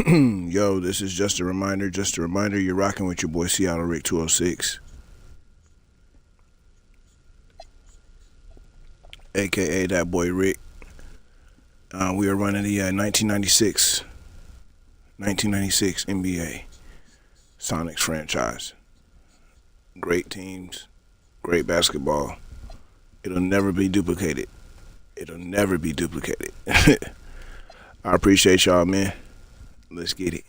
Yo, this is just a reminder. Just a reminder, you're rocking with your boy Seattle Rick 206, aka that boy Rick. We are running the 1996 NBA SONICS franchise. Great teams, great basketball. It'll never be duplicated. It'll never be duplicated. I appreciate y'all, man. Let's get it.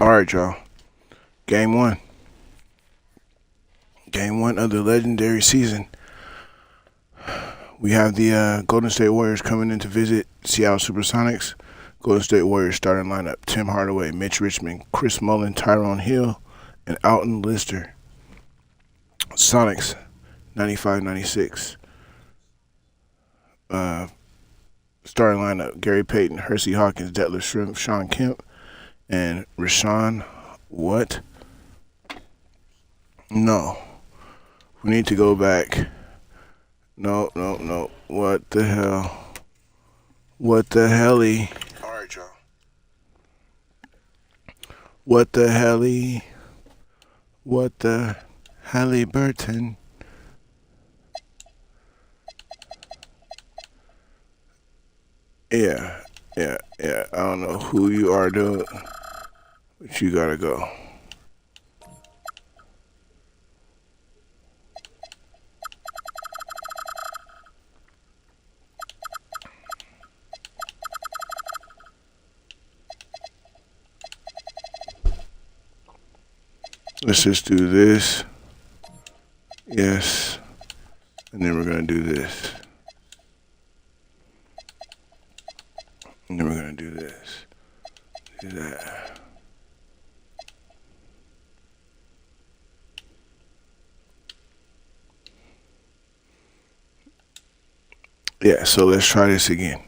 All right, y'all. Game one. Game one of the legendary season. We have the Golden State Warriors coming in to visit Seattle SuperSonics. Golden State Warriors starting lineup: Tim Hardaway, Mitch Richmond, Chris Mullin, Tyrone Hill, and Alton Lister. Sonics, 95-96. Starting lineup: Gary Payton, Hersey Hawkins, Detlef Schrempf, Sean Kemp, and Rashawn. What? No. We need to go back. No. What the hell? What the helly? All right, y'all. What the helly? What the Halliburton? Yeah. I don't know who you are, dude, but you gotta go. Let's just do this. Yes. And then we're gonna do this. And then we're gonna do this. Do that. Yeah, so let's try this again.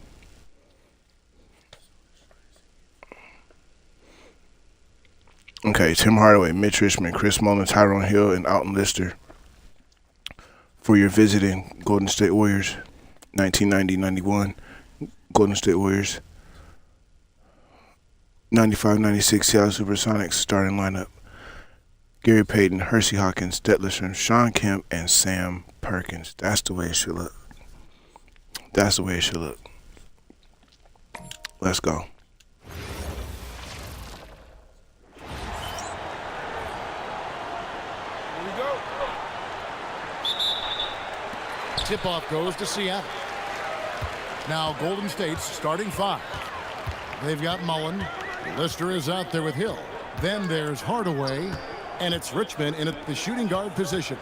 Okay, Tim Hardaway, Mitch Richmond, Chris Mullin, Tyrone Hill, and Alton Lister for your visiting Golden State Warriors. 1990-91 Golden State Warriors. 95-96 Seattle SuperSonics starting lineup: Gary Payton, Hersey Hawkins, Detlef Schrempf, Sean Kemp, and Sam Perkins. That's the way it should look. That's the way it should look. Let's go. Tip-off goes to Seattle. Now Golden State's starting five. They've got Mullin. Lister is out there with Hill. Then there's Hardaway. And it's Richmond in the shooting guard position.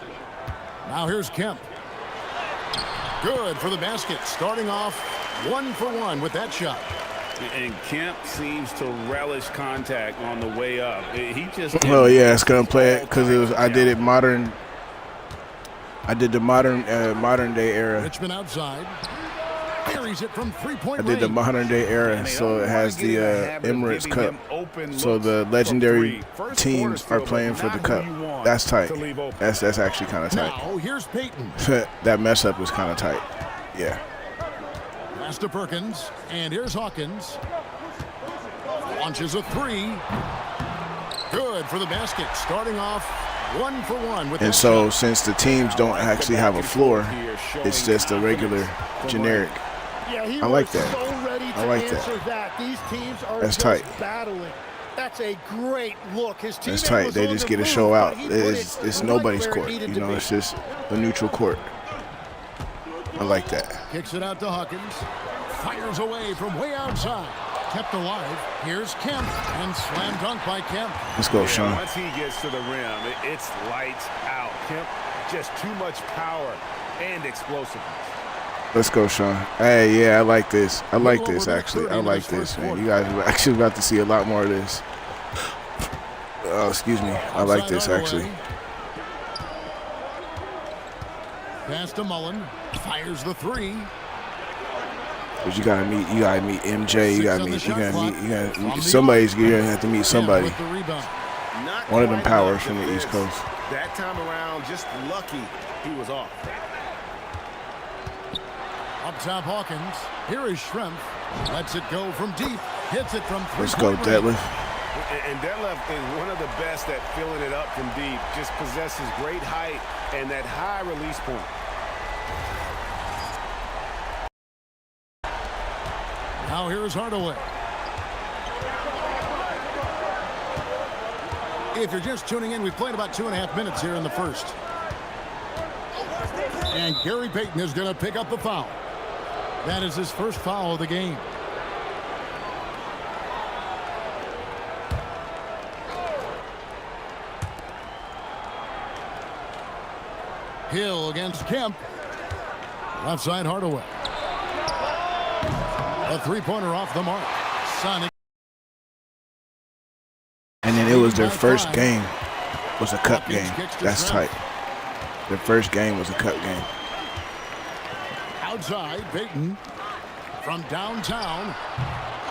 Now here's Kemp. Good for the basket. Starting off 1 for 1 with that shot. And Kemp seems to relish contact on the way up. He just... Oh, yeah, it's going to play it because it was. I did it modern. I did the modern day era. Richmond outside. Buries it from three-point I did the modern day era, so it has the Emirates Cup. So the legendary teams are playing for the cup. That's tight. That's actually kind of tight. Now here's Payton. That mess up was kind of tight. Yeah. Pass to Perkins, and here's Hawkins. Launches a three. Good for the basket. Starting off 1 for 1 with. And so since the teams don't actually have a floor, it's just a regular generic. I like that. I like that. These teams are That's just tight. battling. That's a great look. His That's tight. They just get a show out. It's nobody's court. You know, it's just a neutral court. I like that. Kicks it out to Hawkins. Fires away from way outside. Kept alive. Here's Kemp, and slam dunk by Kemp. Let's go, Sean. Once he gets to the rim, it's lights out. Kemp, just too much power and explosiveness. Let's go, Sean. Hey, yeah, I like this. I like this, actually. I like this, man. You guys are actually about to see a lot more of this. Oh, excuse me. I like this, actually. Pass to Mullin. Fires the three. But you gotta meet MJ. You gotta meet somebody's gonna have to meet somebody. One of them powers from the East Coast. That time around, just lucky he was off. Up top, Hawkins. Here is Schrempf. Lets it go from deep. Hits it from three. Let's go, Detlef. And Detlef is one of the best at filling it up from deep. Just possesses great height and that high release point. Now here's Hardaway. If you're just tuning in, we've played about 2.5 minutes here in the first. And Gary Payton is going to pick up the foul. That is his first foul of the game. Hill against Kemp. Left side Hardaway. A three-pointer off the mark. Sonic. And then it was their first game was a cup game. That's tight. Their first game was a cup game. Outside, Payton. From downtown,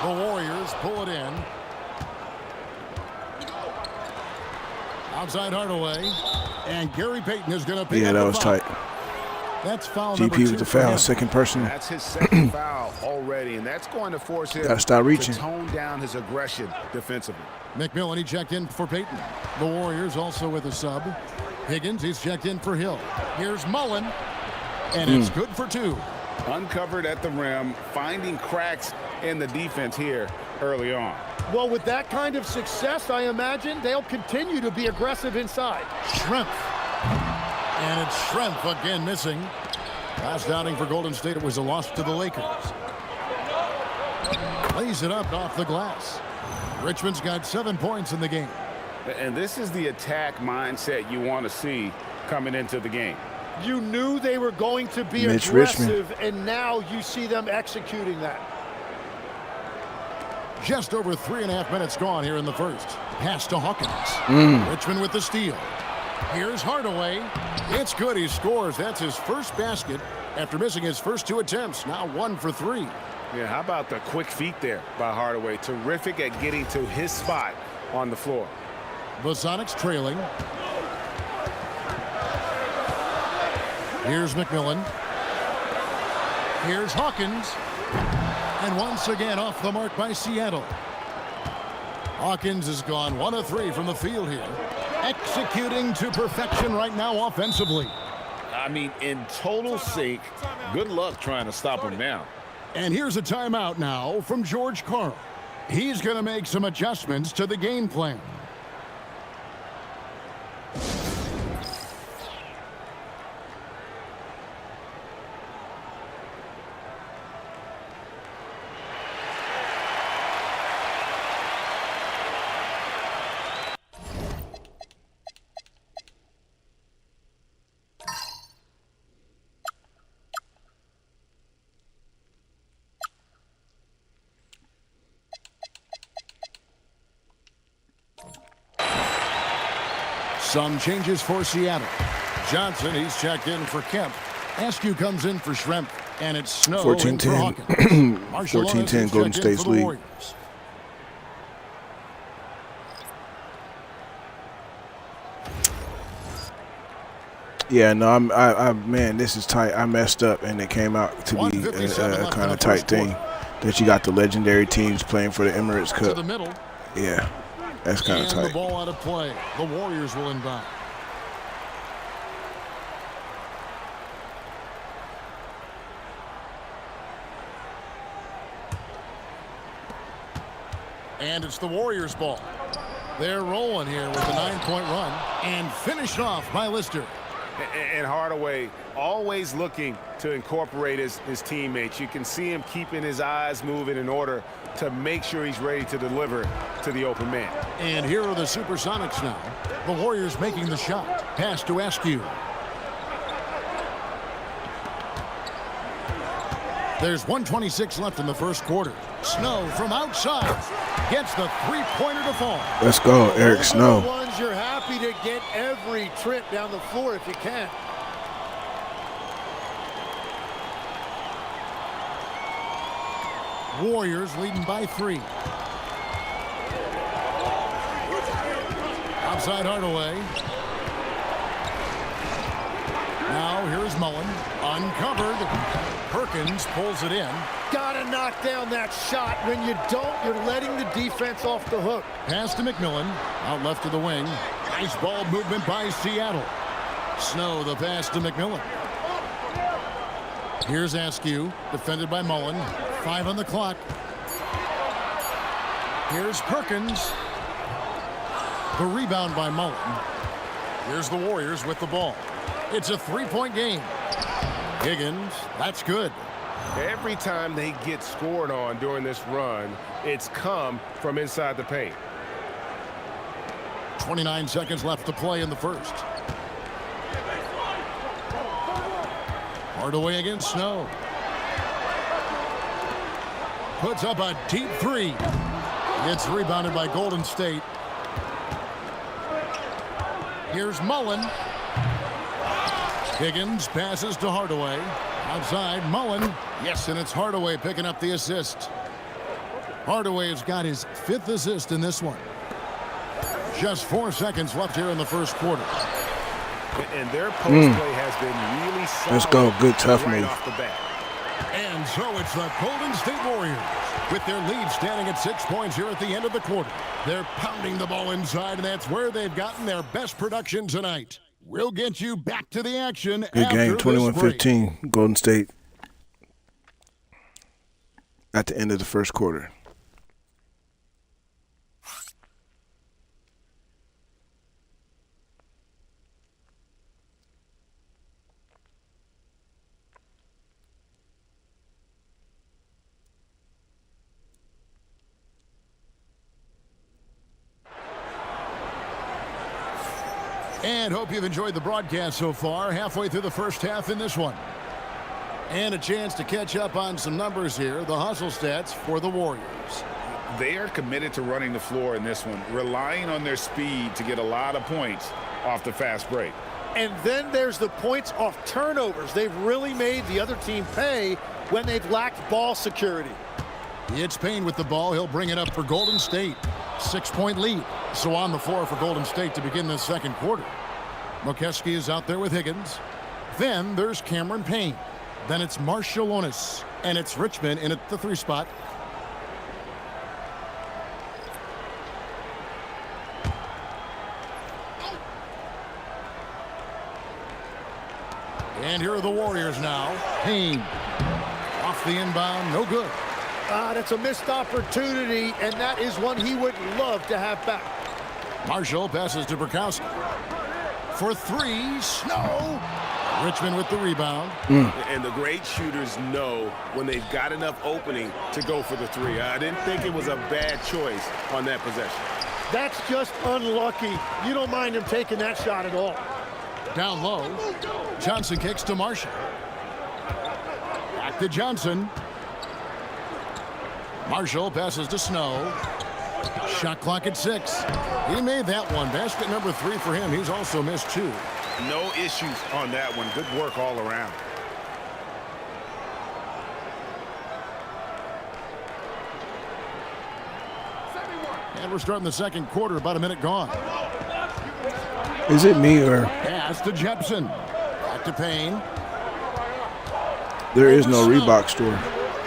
the Warriors pull it in. Outside Hardaway. And Gary Payton is going to pick up that the was foul. tight. That's foul number GP 2 with the for foul, him. second person. That's his second foul already, and that's going to force him Gotta stop reaching. to tone down his aggression defensively. McMillan, he checked in for Payton. The Warriors also with a sub. Higgins, he's checked in for Hill. Here's Mullen, and it's good for 2. Uncovered at the rim, finding cracks in the defense here early on. Well, with that kind of success, I imagine they'll continue to be aggressive inside. Schrempf. And it's Schrempf again missing. Last outing for Golden State, it was a loss to the Lakers. Lays it up off the glass. Richmond's got 7 points in the game. And this is the attack mindset you want to see coming into the game. You knew they were going to be Mitch aggressive, and now you see them executing that. Just over 3.5 minutes gone here in the first. Pass to Hawkins. Richmond with the steal. Here's Hardaway. It's good. He scores. That's his first basket after missing his first 2 attempts. Now 1 for 3. Yeah, how about the quick feet there by Hardaway? Terrific at getting to his spot on the floor. The Sonics trailing. Here's McMillan. Here's Hawkins. And once again off the mark by Seattle. Hawkins has gone 1 of 3 from the field here. Executing to perfection right now offensively. I mean, in total sync. Good luck trying to stop him now. And here's a timeout now from George Karl. He's going to make some adjustments to the game plan. Some changes for Seattle. Johnson, he's checked in for Kemp. Askew comes in for Schrempf. And it's Snow in for 14-10. Hawkins. 14-10 Golden State's lead. Warriors. Yeah, no, man, this is tight. I messed up, and it came out to be a kind of tight thing that you got the legendary teams playing for the Emirates To Cup. the middle. Yeah, that's kind of And the tight. ball out of play. The Warriors will inbound. And it's the Warriors' ball. They're rolling here with a 9-point run and finished off by Lister. And Hardaway always looking to incorporate his teammates. You can see him keeping his eyes moving in order to make sure he's ready to deliver to the open man. And here are the Supersonics now. The Warriors making the shot. Pass to Askew. There's 1:26 left in the first quarter. Snow from outside gets the three-pointer to fall. Let's go, Eric Those are Snow. the ones you're happy to get every trip down the floor if you can. Warriors leading by 3. Outside Hardaway. Now here's Mullen. Uncovered. Perkins pulls it in. Gotta knock down that shot. When you don't, you're letting the defense off the hook. Pass to McMillan. Out left to the wing. Nice ball movement by Seattle. Snow the pass to McMillan. Here's Askew. Defended by Mullen. 5 on the clock. Here's Perkins. The rebound by Mullen. Here's the Warriors with the ball. It's a 3-point game. Higgins, that's good. Every time they get scored on during this run, it's come from inside the paint. 29 seconds left to play in the first. Hardaway against Snow. Puts up a deep three. Gets rebounded by Golden State. Here's Mullen. Higgins passes to Hardaway. Outside, Mullen. Yes, and it's Hardaway picking up the assist. Hardaway has got his 5th assist in this one. Just 4 seconds left here in the first quarter. And their post play has been really solid. Let's go. Good tough right move. off the bat. And so it's the Golden State Warriors with their lead standing at 6 points here at the end of the quarter. They're pounding the ball inside, and that's where they've gotten their best production tonight. We'll get you back to the action. Good game, 21-15, Golden State at the end of the first quarter. And hope you've enjoyed the broadcast so far. Halfway through the first half in this one. And a chance to catch up on some numbers here. The hustle stats for the Warriors. They are committed to running the floor in this one, relying on their speed to get a lot of points off the fast break. And then there's the points off turnovers. They've really made the other team pay when they've lacked ball security. It's Payne with the ball. He'll bring it up for Golden State. 6-point lead. So on the floor for Golden State to begin this second quarter. Mokeski is out there with Higgins. Then there's Cameron Payne. Then it's Marciulionis. And it's Richmond in at the 3 spot. And here are the Warriors now. Payne. Off the inbound. No good. That's a missed opportunity, and that is one he would love to have back. Marshall passes to Burkowski. For 3, Snow. Richmond with the rebound. And the great shooters know when they've got enough opening to go for the 3. I didn't think it was a bad choice on that possession. That's just unlucky. You don't mind him taking that shot at all. Down low. Johnson kicks to Marshall. Back to Johnson. Marshall passes to Snow. Shot clock at 6. He made that one. Basket number 3 for him. He's also missed 2. No issues on that one. Good work all around. And we're starting the second quarter. About a minute gone. Is it me or Pass to Jepson. Back to Payne. there is no Reebok store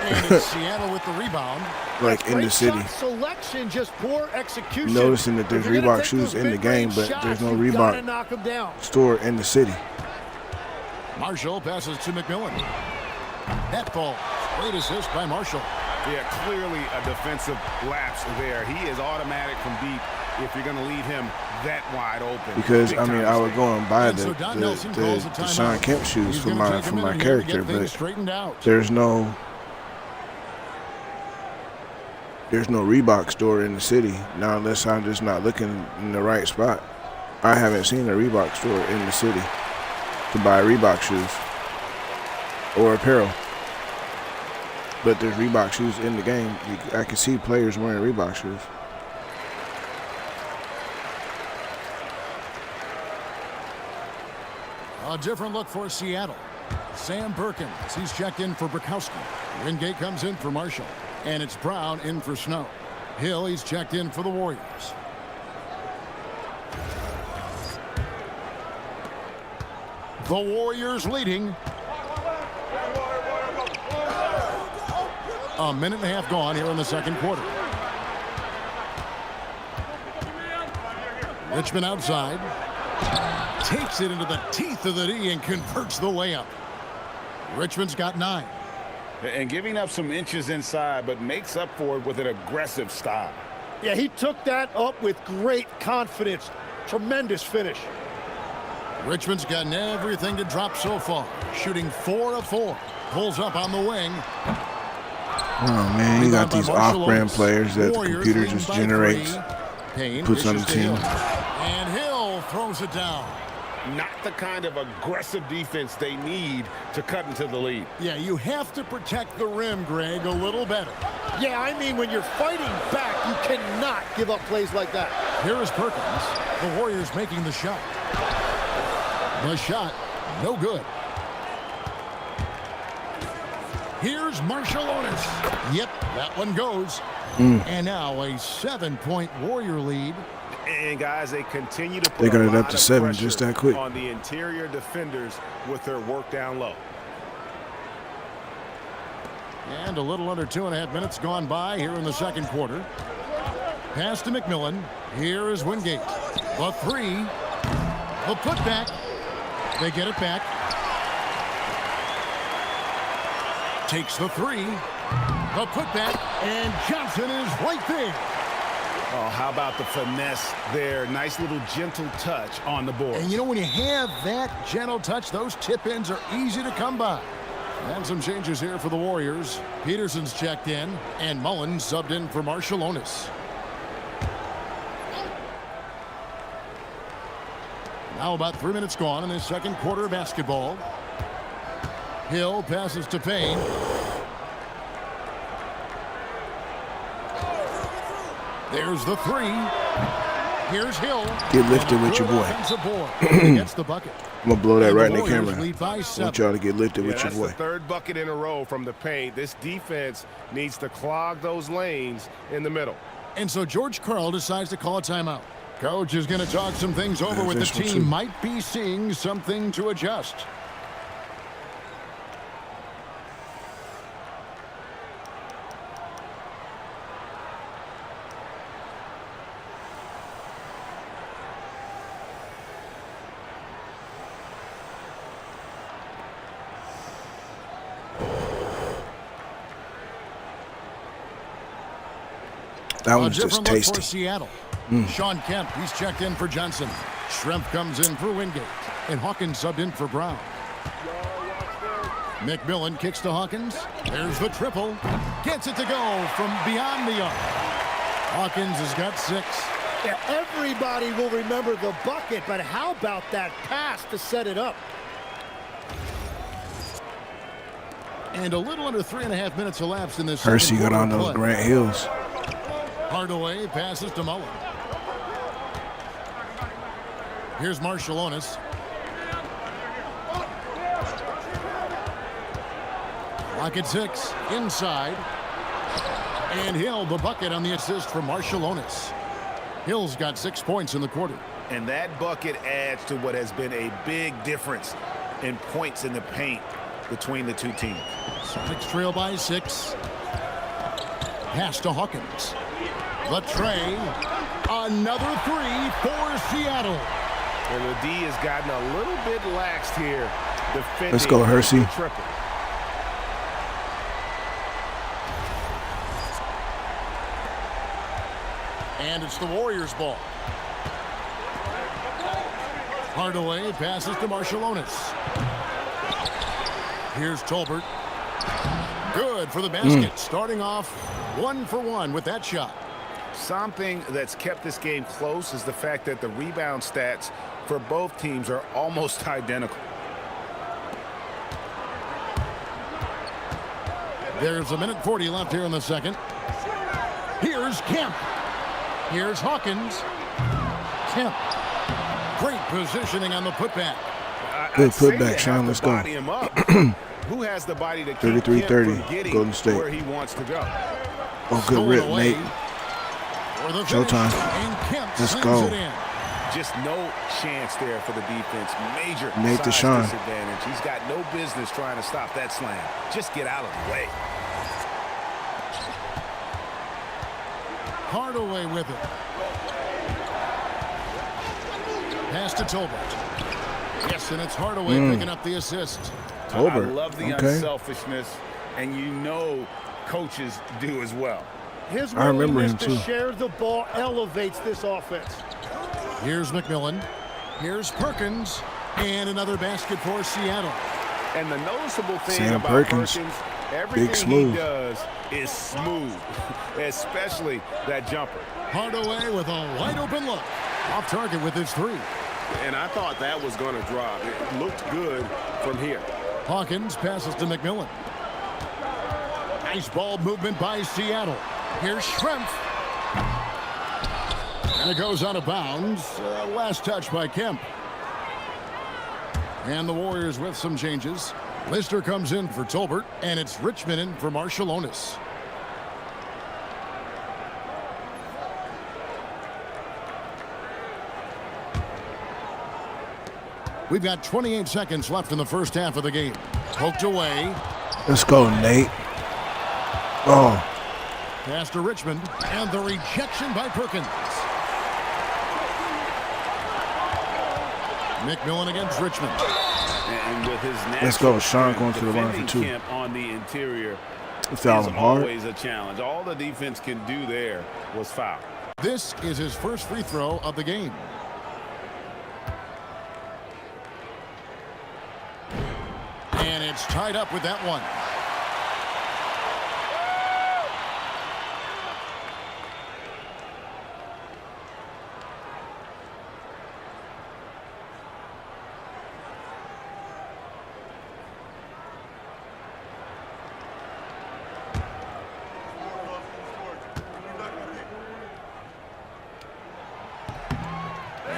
And it's Seattle with the rebound. like in the city? Shot selection, just poor execution. Noticing that there's If you're gonna Reebok take shoes those in the game, mid-range but there's no shots, you've gotta Reebok knock 'em down. store in the city. Marshall passes to McMillan. That ball. Great assist by Marshall. Yeah, clearly a defensive lapse there. He is automatic from deep if you're going to leave him that wide open. Because Big I mean, time I would mistake. go and buy And so Don Nelson calls a the timeout. Sean Kemp shoes He's for gonna my take a minute here to character, get things but straightened out. there's no Reebok store in the city now, unless I'm just not looking in the right spot. I haven't seen a Reebok store in the city to buy Reebok shoes or apparel. But there's Reebok shoes in the game. I can see players wearing Reebok shoes. A different look for Seattle. Sam Perkins, he's checked in for Burkowski. Wingate comes in for Marshall. And it's Brown in for Snow. Hill, he's checked in for the Warriors. The Warriors leading. A minute and a half gone here in the second quarter. Richmond outside. Takes it into the teeth of the D and converts the layup. Richmond's got 9. And giving up some inches inside, but makes up for it with an aggressive style. Yeah, he took that up with great confidence. Tremendous finish. Richmond's gotten everything to drop so far. Shooting 4 of 4. Pulls up on the wing. Oh man, you got these off-brand Marciulionis. players that the Warriors computer leading just by generates, 3. Payne puts on the dishes to team. Hill. And Hill throws it down. not the kind of aggressive defense they need to cut into the lead. Yeah, you have to protect the rim, Greg, a little better. Yeah, I mean, when you're fighting back, you cannot give up plays like that. Here is Perkins. The Warriors making the shot. The shot, no good. Here's Marciulionis. Yep, that one goes. And now a 7-point Warrior lead. And guys, they continue to put They got a it up lot to of 7 pressure just that quick. on the interior defenders with their work down low. And a little under 2.5 minutes gone by here in the second quarter. Pass to McMillan. Here is Wingate. The three. The putback. They get it back. Takes the three. The putback. And Johnson is right there. Oh, how about the finesse there? Nice little gentle touch on the board. And you know, when you have that gentle touch, those tip-ins are easy to come by. And some changes here for the Warriors. Peterson's checked in, and Mullen subbed in for Marciulionis. Now about 3 minutes gone in this second quarter of basketball. Hill passes to Payne. There's the three. Here's Hill. Get lifted with your boy. He gets the bucket. I'm going to blow that And right in the Warriors camera. lead by I 7. want y'all to get lifted with your That's boy. the third bucket in a row from the paint. This defense needs to clog those lanes in the middle. And so George Karl decides to call a timeout. Coach is going to talk some things over with the Transitional team. two. Might be seeing something to adjust. That A one's just different look for tasty. Seattle. Sean Kemp, he's checked in for Johnson. Schrempf comes in for Wingate. And Hawkins subbed in for Brown. McMillan kicks to Hawkins. There's the triple. Gets it to go from beyond the arc. Hawkins has got 6. Yeah, everybody will remember the bucket, but how about that pass to set it up? And a little under 3.5 minutes elapsed in this Hersey second got on quarter those play. Grant Hills. Hardaway passes to Mullen. Here's Marciulionis. Clock at 6. Inside. And Hill, the bucket on the assist for Marciulionis. Hill's got 6 points in the quarter. And that bucket adds to what has been a big difference in points in the paint between the two teams. Sonics trail by 6. Pass to Hawkins. The tray. Another 3 for Seattle. And the D has gotten a little bit laxed here defending. Let's go, Hersey. the triple. And it's the Warriors' ball. Hardaway passes to Marciulionis. Here's Tolbert. Good for the basket. Starting off 1 for 1 with that shot. Something that's kept this game close is the fact that the rebound stats for both teams are almost identical. There's a minute 40 left here in the second. Here's Kemp. Here's Hawkins. Kemp. Great positioning on the putback. Good I'd say putback, they have Sean. to Let's go. body him up. Who has the body to keep him 33-30, from getting Golden State. where he wants to go? Oh, good Stolen rip, away Nate. for the finish. Showtime. And Kemp Let's slams go. it in. Just no chance there for the defense. Major Nate size Deshaun. disadvantage. He's got no business trying to stop that slam. Just get out of the way. Hardaway with it. Pass to Tolbert. Yes, and it's Hardaway picking up the assist. Tolbert. I love the Okay. unselfishness, and you know coaches do as well. His I remember willingness him, to too. share the ball elevates this offense. Here's McMillan. Here's Perkins. And another basket for Seattle. And the noticeable thing Sam about Perkins, everything big smooth. he does is smooth, especially that jumper. Hardaway with a wide open look. Off target with his 3. And I thought that was going to drop. It looked good from here. Hawkins passes to McMillan. Nice ball movement by Seattle. Here's Schrempf. And it goes out of bounds. Last touch by Kemp. And the Warriors with some changes. Lister comes in for Tolbert, and it's Richmond in for Marshallonis. We've got 28 seconds left in the first half of the game. Poked away. Let's go, Nate. Oh. Pass to Richmond, and the rejection by Perkins. McMillan against Richmond. And with his let's go. Sean going to the line for 2. Kemp on the interior foul him hard. Always a challenge. All the defense can do there was foul. This is his first free throw of the game. And it's tied up with that one.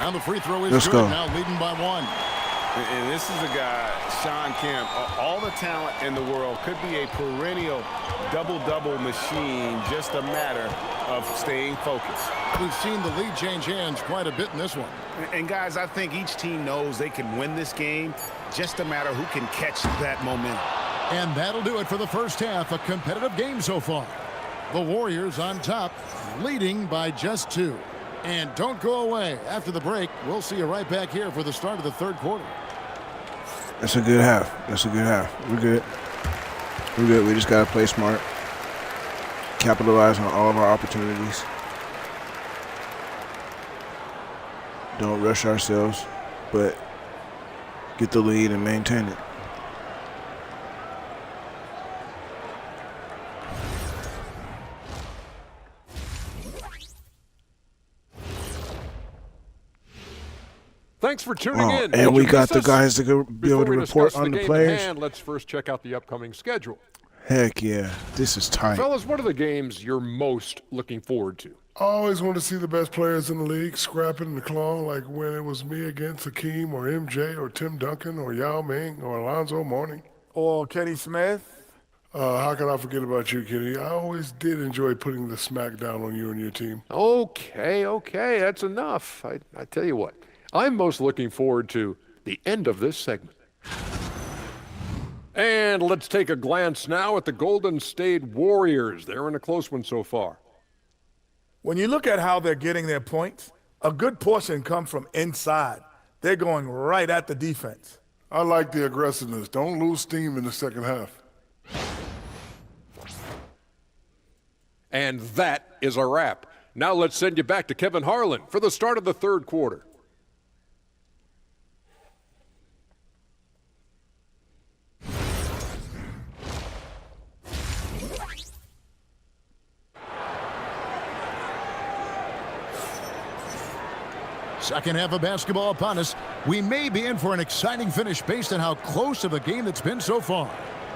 And the free throw is Let's good. go. Now leading by 1. And this is a guy, Sean Kemp, all the talent in the world, could be a perennial double-double machine, just a matter of staying focused. We've seen the lead change hands quite a bit in this one. And guys, I think each team knows they can win this game, just a matter who can catch that momentum. And that'll do it for the first half. A competitive game so far. The Warriors on top, leading by just 2. And don't go away. After the break, we'll see you right back here for the start of the third quarter. That's a good half. That's a good half. We're good. We're good. We just got to play smart. Capitalize on all of our opportunities. Don't rush ourselves, but get the lead and maintain it. Thanks for tuning in. And we got the guys to be able to report on the players. And let's first check out the upcoming schedule. Heck yeah, this is tight. Fellas, what are the games you're most looking forward to? I always want to see the best players in the league scrapping and clawing, like when it was me against Hakeem or MJ or Tim Duncan or Yao Ming or Alonzo Mourning. Or Kenny Smith. How can I forget about you, Kenny? I always did enjoy putting the smack down on you and your team. Okay, that's enough. I tell you what, I'm most looking forward to the end of this segment. And let's take a glance now at the Golden State Warriors. They're in a close one so far. When you look at how they're getting their points, a good portion comes from inside. They're going right at the defense. I like the aggressiveness. Don't lose steam in the second half. And that is a wrap. Now let's send you back to Kevin Harlan for the start of the third quarter. Second half of basketball upon us. We may be in for an exciting finish based on how close of a game it's been so far.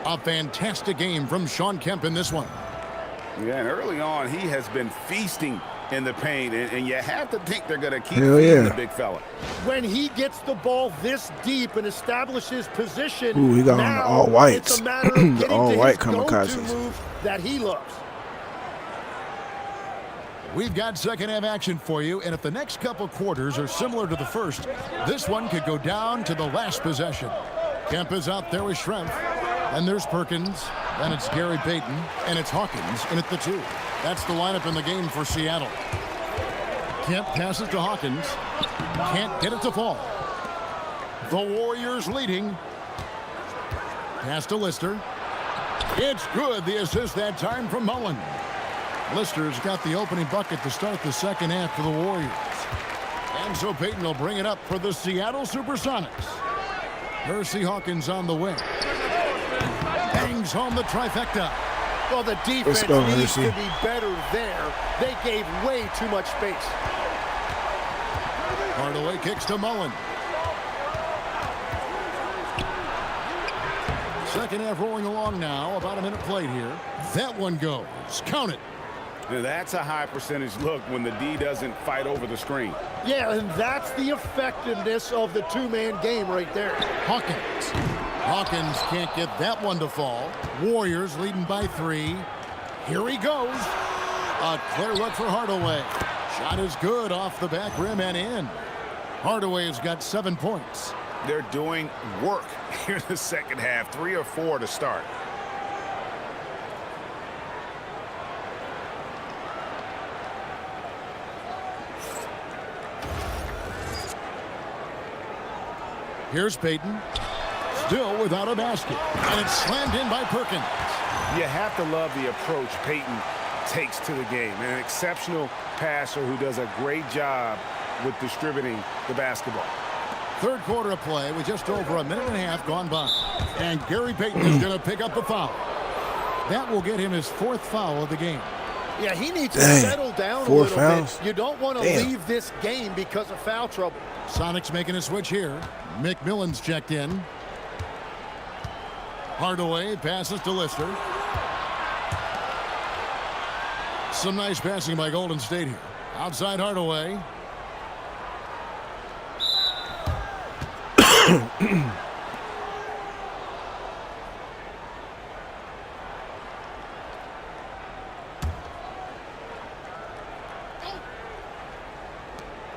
A fantastic game from Sean Kemp in this one. Yeah, and early on, he has been feasting in the paint, and you have to think they're going to keep feeding the big fella. When he gets the ball this deep and establishes position, Ooh, he got now on the all whites. it's a matter of getting The all to white his go-to kamikazes. move that he loves. We've got second half action for you, and if the next couple quarters are similar to the first, this one could go down to the last possession. Kemp is out there with Schrempf, and there's Perkins, then it's Gary Payton, and it's Hawkins in at the 2. That's the lineup in the game for Seattle. Kemp passes to Hawkins, can't get it to fall. The Warriors leading. Pass to Lister. It's good, the assist that time from Mullen. Lister's got the opening bucket to start the second half for the Warriors. And so Payton will bring it up for the Seattle Supersonics. Hersey Hawkins on the wing. Bangs home the trifecta. Well, the defense go, needs Hersey. to be better there. They gave way too much space. Hardaway kicks to Mullen. Second half rolling along now. About a minute played here. That one goes. Count it. Now, that's a high percentage look when the D doesn't fight over the screen. Yeah, and that's the effectiveness of the two-man game right there. Hawkins. Hawkins can't get that one to fall. Warriors leading by 3. Here he goes. A clear look for Hardaway. Shot is good off the back rim and in. Hardaway has got 7 points. They're doing work here in the second half. 3 or 4 to start. Here's Payton. Still without a basket. And it's slammed in by Perkins. You have to love the approach Payton takes to the game. An exceptional passer who does a great job with distributing the basketball. Third quarter of play with just over a minute and a half gone by. And Gary Payton is going to pick up the foul. That will get him his 4th foul of the game. Yeah, he needs to settle down a little fouls? bit. You don't want to leave this game because of foul trouble. Sonics making a switch here. McMillan's checked in. Hardaway passes to Lister. Some nice passing by Golden State here. Outside Hardaway.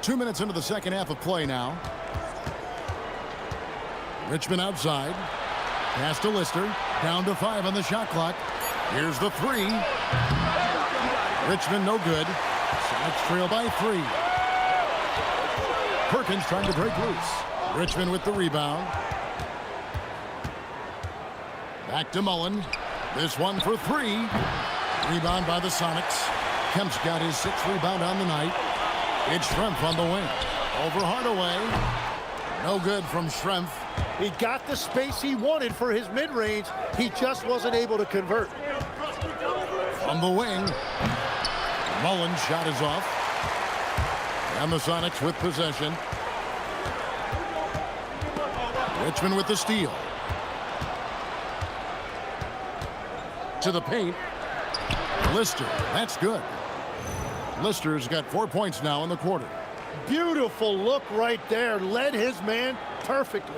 Two minutes into the second half of play now. Richmond outside. Pass to Lister. Down to 5 on the shot clock. Here's the 3. Richmond no good. Sonics trail by 3. Perkins trying to break loose. Richmond with the rebound. Back to Mullen. This one for 3. Rebound by the Sonics. Kemp's got his 6th rebound on the night. It's Schrempf on the wing. Over Hardaway. No good from Schrempf. He got the space he wanted for his mid-range. He just wasn't able to convert. From the wing. Mullen's shot is off. And the Sonics with possession. Richmond with the steal. To the paint. Lister. That's good. Lister's got 4 points now in the quarter. Beautiful look right there. Led his man perfectly.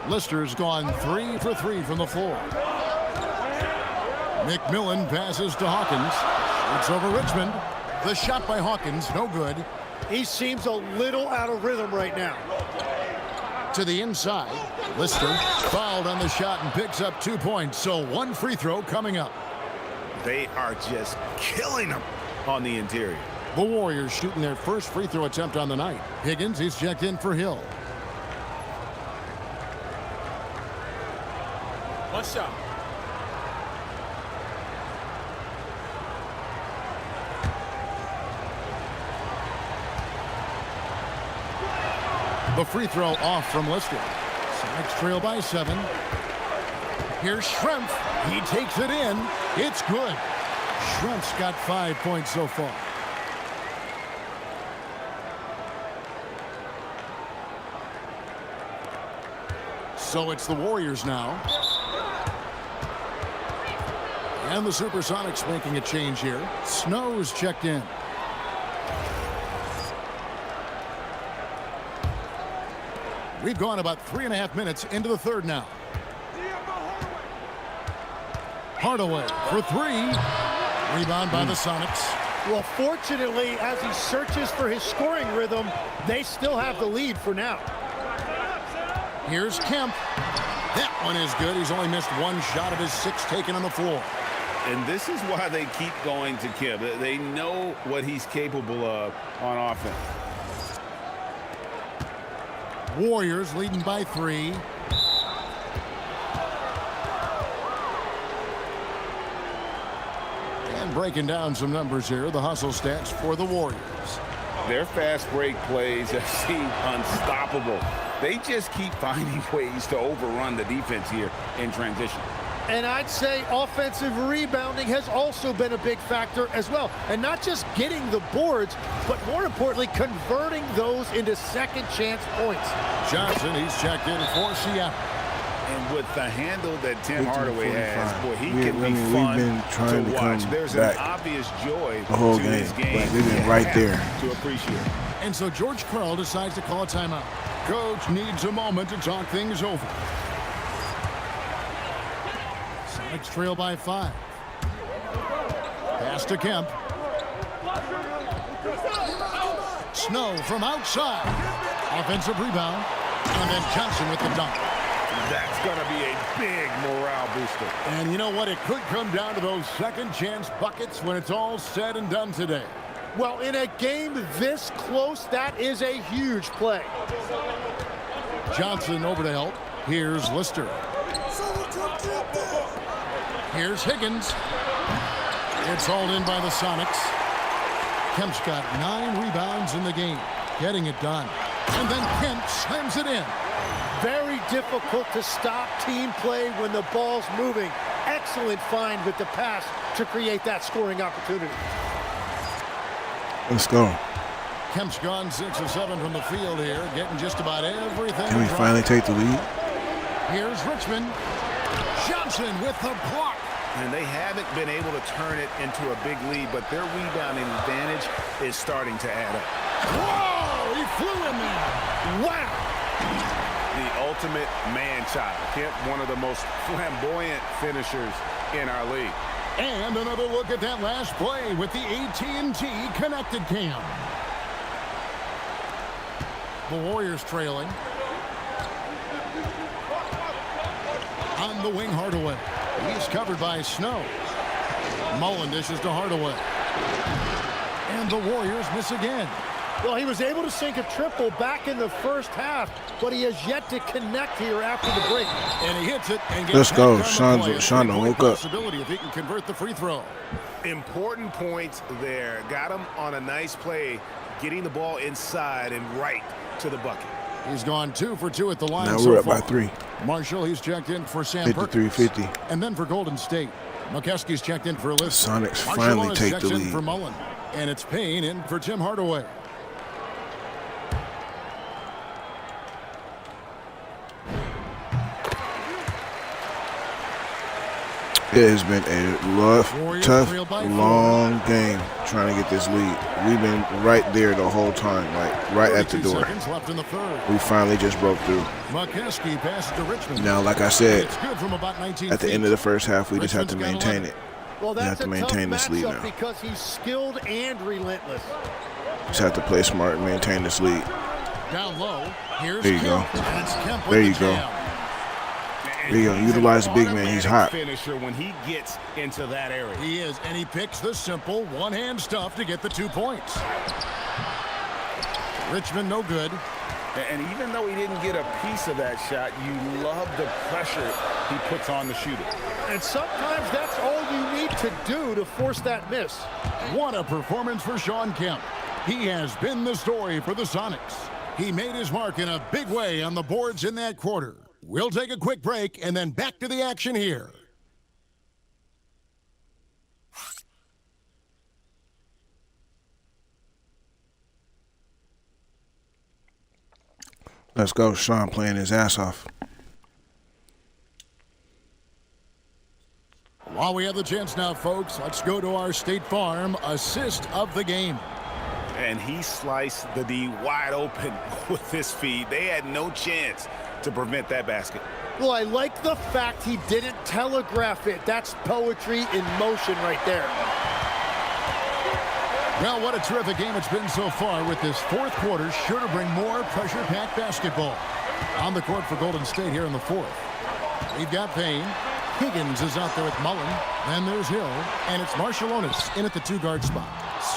Lister's gone 3 for 3 from the floor. McMillan passes to Hawkins. It's over Richmond. The shot by Hawkins, no good. He seems a little out of rhythm right now. To the inside. Lister fouled on the shot and picks up 2 points. So 1 free throw coming up. They are just killing them on the interior. The Warriors shooting their first free throw attempt on the night. Higgins, he's checked in for Hill. One shot. The free throw off from Lister. Sonics trail by 7. Here's Schrempf. He takes it in. It's good. Schrempf's got 5 points so far. So it's the Warriors now. And the Supersonics making a change here. Snow's checked in. We've gone about 3.5 minutes into the third now. Hardaway for 3. Rebound by the Sonics. Well, fortunately, as he searches for his scoring rhythm, they still have the lead for now. Here's Kemp. That one is good. He's only missed 1 shot of his 6 taken on the floor. And this is why they keep going to Kemp. They know what he's capable of on offense. Warriors leading by 3. And breaking down some numbers here, the hustle stats for the Warriors. Their fast break plays have seemed unstoppable. They just keep finding ways to overrun the defense here in transition. And I'd say offensive rebounding has also been a big factor as well. And not just getting the boards, but more importantly, converting those into second chance points. Johnson, he's checked in for Seattle. And with the handle that Tim Hardaway has, boy, he can be we've fun been trying to watch. come There's back an obvious joy the whole to game, this game. but they've been right there to appreciate. And so George Karl decides to call a timeout. Coach needs a moment to talk things over. Sonics trail by 5. Pass to Kemp. Snow from outside. Offensive rebound. And then Johnson with the dunk. That's going to be a big morale booster. And you know what? It could come down to those second chance buckets when it's all said and done today. Well, in a game this close, that is a huge play. Johnson over to help. Here's Lister. Here's Higgins. It's hauled in by the Sonics. Kemp's got 9 rebounds in the game, getting it done. And then Kemp slams it in. Very difficult to stop team play when the ball's moving. Excellent find with the pass to create that scoring opportunity. Let's go. Kemp's gone 6 of 7 from the field here, getting just about everything. Can we finally take the lead? Here's Richmond. Johnson with the block. And they haven't been able to turn it into a big lead, but their rebounding advantage is starting to add up. Whoa! He flew in there. Wow! The ultimate man-child. Kemp, one of the most flamboyant finishers in our league. And another look at that last play with the AT&T connected cam. The Warriors trailing. On the wing, Hardaway. He's covered by Snow. Mullen dishes to Hardaway. And the Warriors miss again. Well, he was able to sink a triple back in the first half, but he has yet to connect here after the break. And he hits it and gets Let's go. back on the play. Sean, woke up. If he can convert the free throw. Important points there. Got him on a nice play, getting the ball inside and right to the bucket. He's gone 2 for 2 at the line. Now so we're up far. by 3. Marshall, he's checked in for Sam Perkins. 53-50. And then for Golden State, McKeskey's checked in for Lister. Sonics finally take the in lead. for Mullen. And it's Payne in for Tim Hardaway. It has been a tough, long game trying to get this lead. We've been right there the whole time, like right at the door. Left in the third. We finally just broke through. McKeskey passes to Richmond. Now, like I said, It's good from about 19 at the end of the first half, we just have to Richmond's got maintain 11. it. Well, We have that's to a maintain tough this lead matchup now. because he's skilled and relentless. Just have to play smart and maintain this lead. Down low. Here's There you Kemp. go. And it's Kemp with There the you go. jam. There you go. Utilize the big man. He's hot. Finisher when he gets into that area. He is, and he picks the simple one-hand stuff to get the 2 points. Richmond no good. And even though he didn't get a piece of that shot, you love the pressure he puts on the shooter. And sometimes that's all you need to do to force that miss. What a performance for Sean Kemp. He has been the story for the Sonics. He made his mark in a big way on the boards in that quarter. We'll take a quick break and then back to the action here. Let's go. Sean playing his ass off. While we have the chance now, folks, let's go to our State Farm assist of the game. And he sliced the D wide open with his feed. They had no chance to prevent that basket. Well, I like the fact he didn't telegraph it. That's poetry in motion right there. Well, what a terrific game it's been so far with this fourth quarter. Sure to bring more pressure-packed basketball. On the court for Golden State here in the fourth. We've got Payne. Higgins is out there with Mullen. Then there's Hill. And it's Marshallonis in at the 2-guard spot.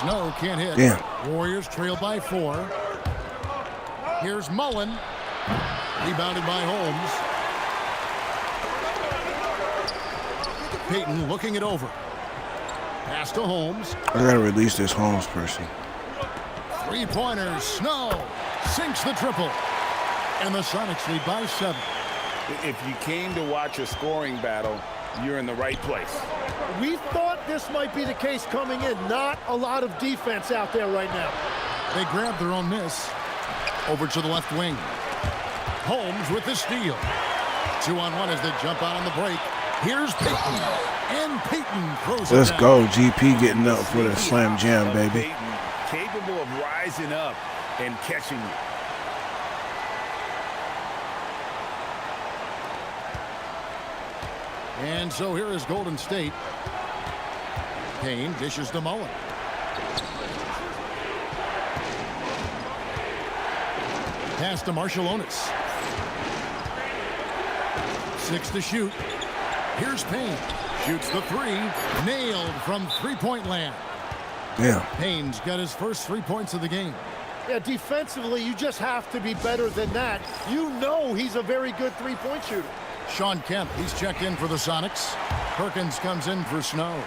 Snow can't hit. Yeah. Warriors trail by 4. Here's Mullen. Rebounded by Holmes. Payton looking it over. Pass to Holmes. I gotta release this Holmes person. 3-pointers. Snow sinks the triple. And the Sonics lead by 7. If you came to watch a scoring battle, you're in the right place. We thought this might be the case coming in. Not a lot of defense out there right now. They grab their own miss. Over to the left wing. Holmes with the steal. 2-on-1 as they jump out on the break. Here's Payton. And Payton throws it Let's down. go. GP getting up for the slam jam, baby. Payton, capable of rising up and catching you. And so here is Golden State. Payne dishes to Mullen. Pass to SONICS. 6 to shoot. Here's Payne. Shoots the three. Nailed from three-point land. Yeah. Payne's got his first 3 points of the game. Yeah, defensively, you just have to be better than that. You know he's a very good three-point shooter. Sean Kemp, he's checked in for the Sonics. Perkins comes in for Snow.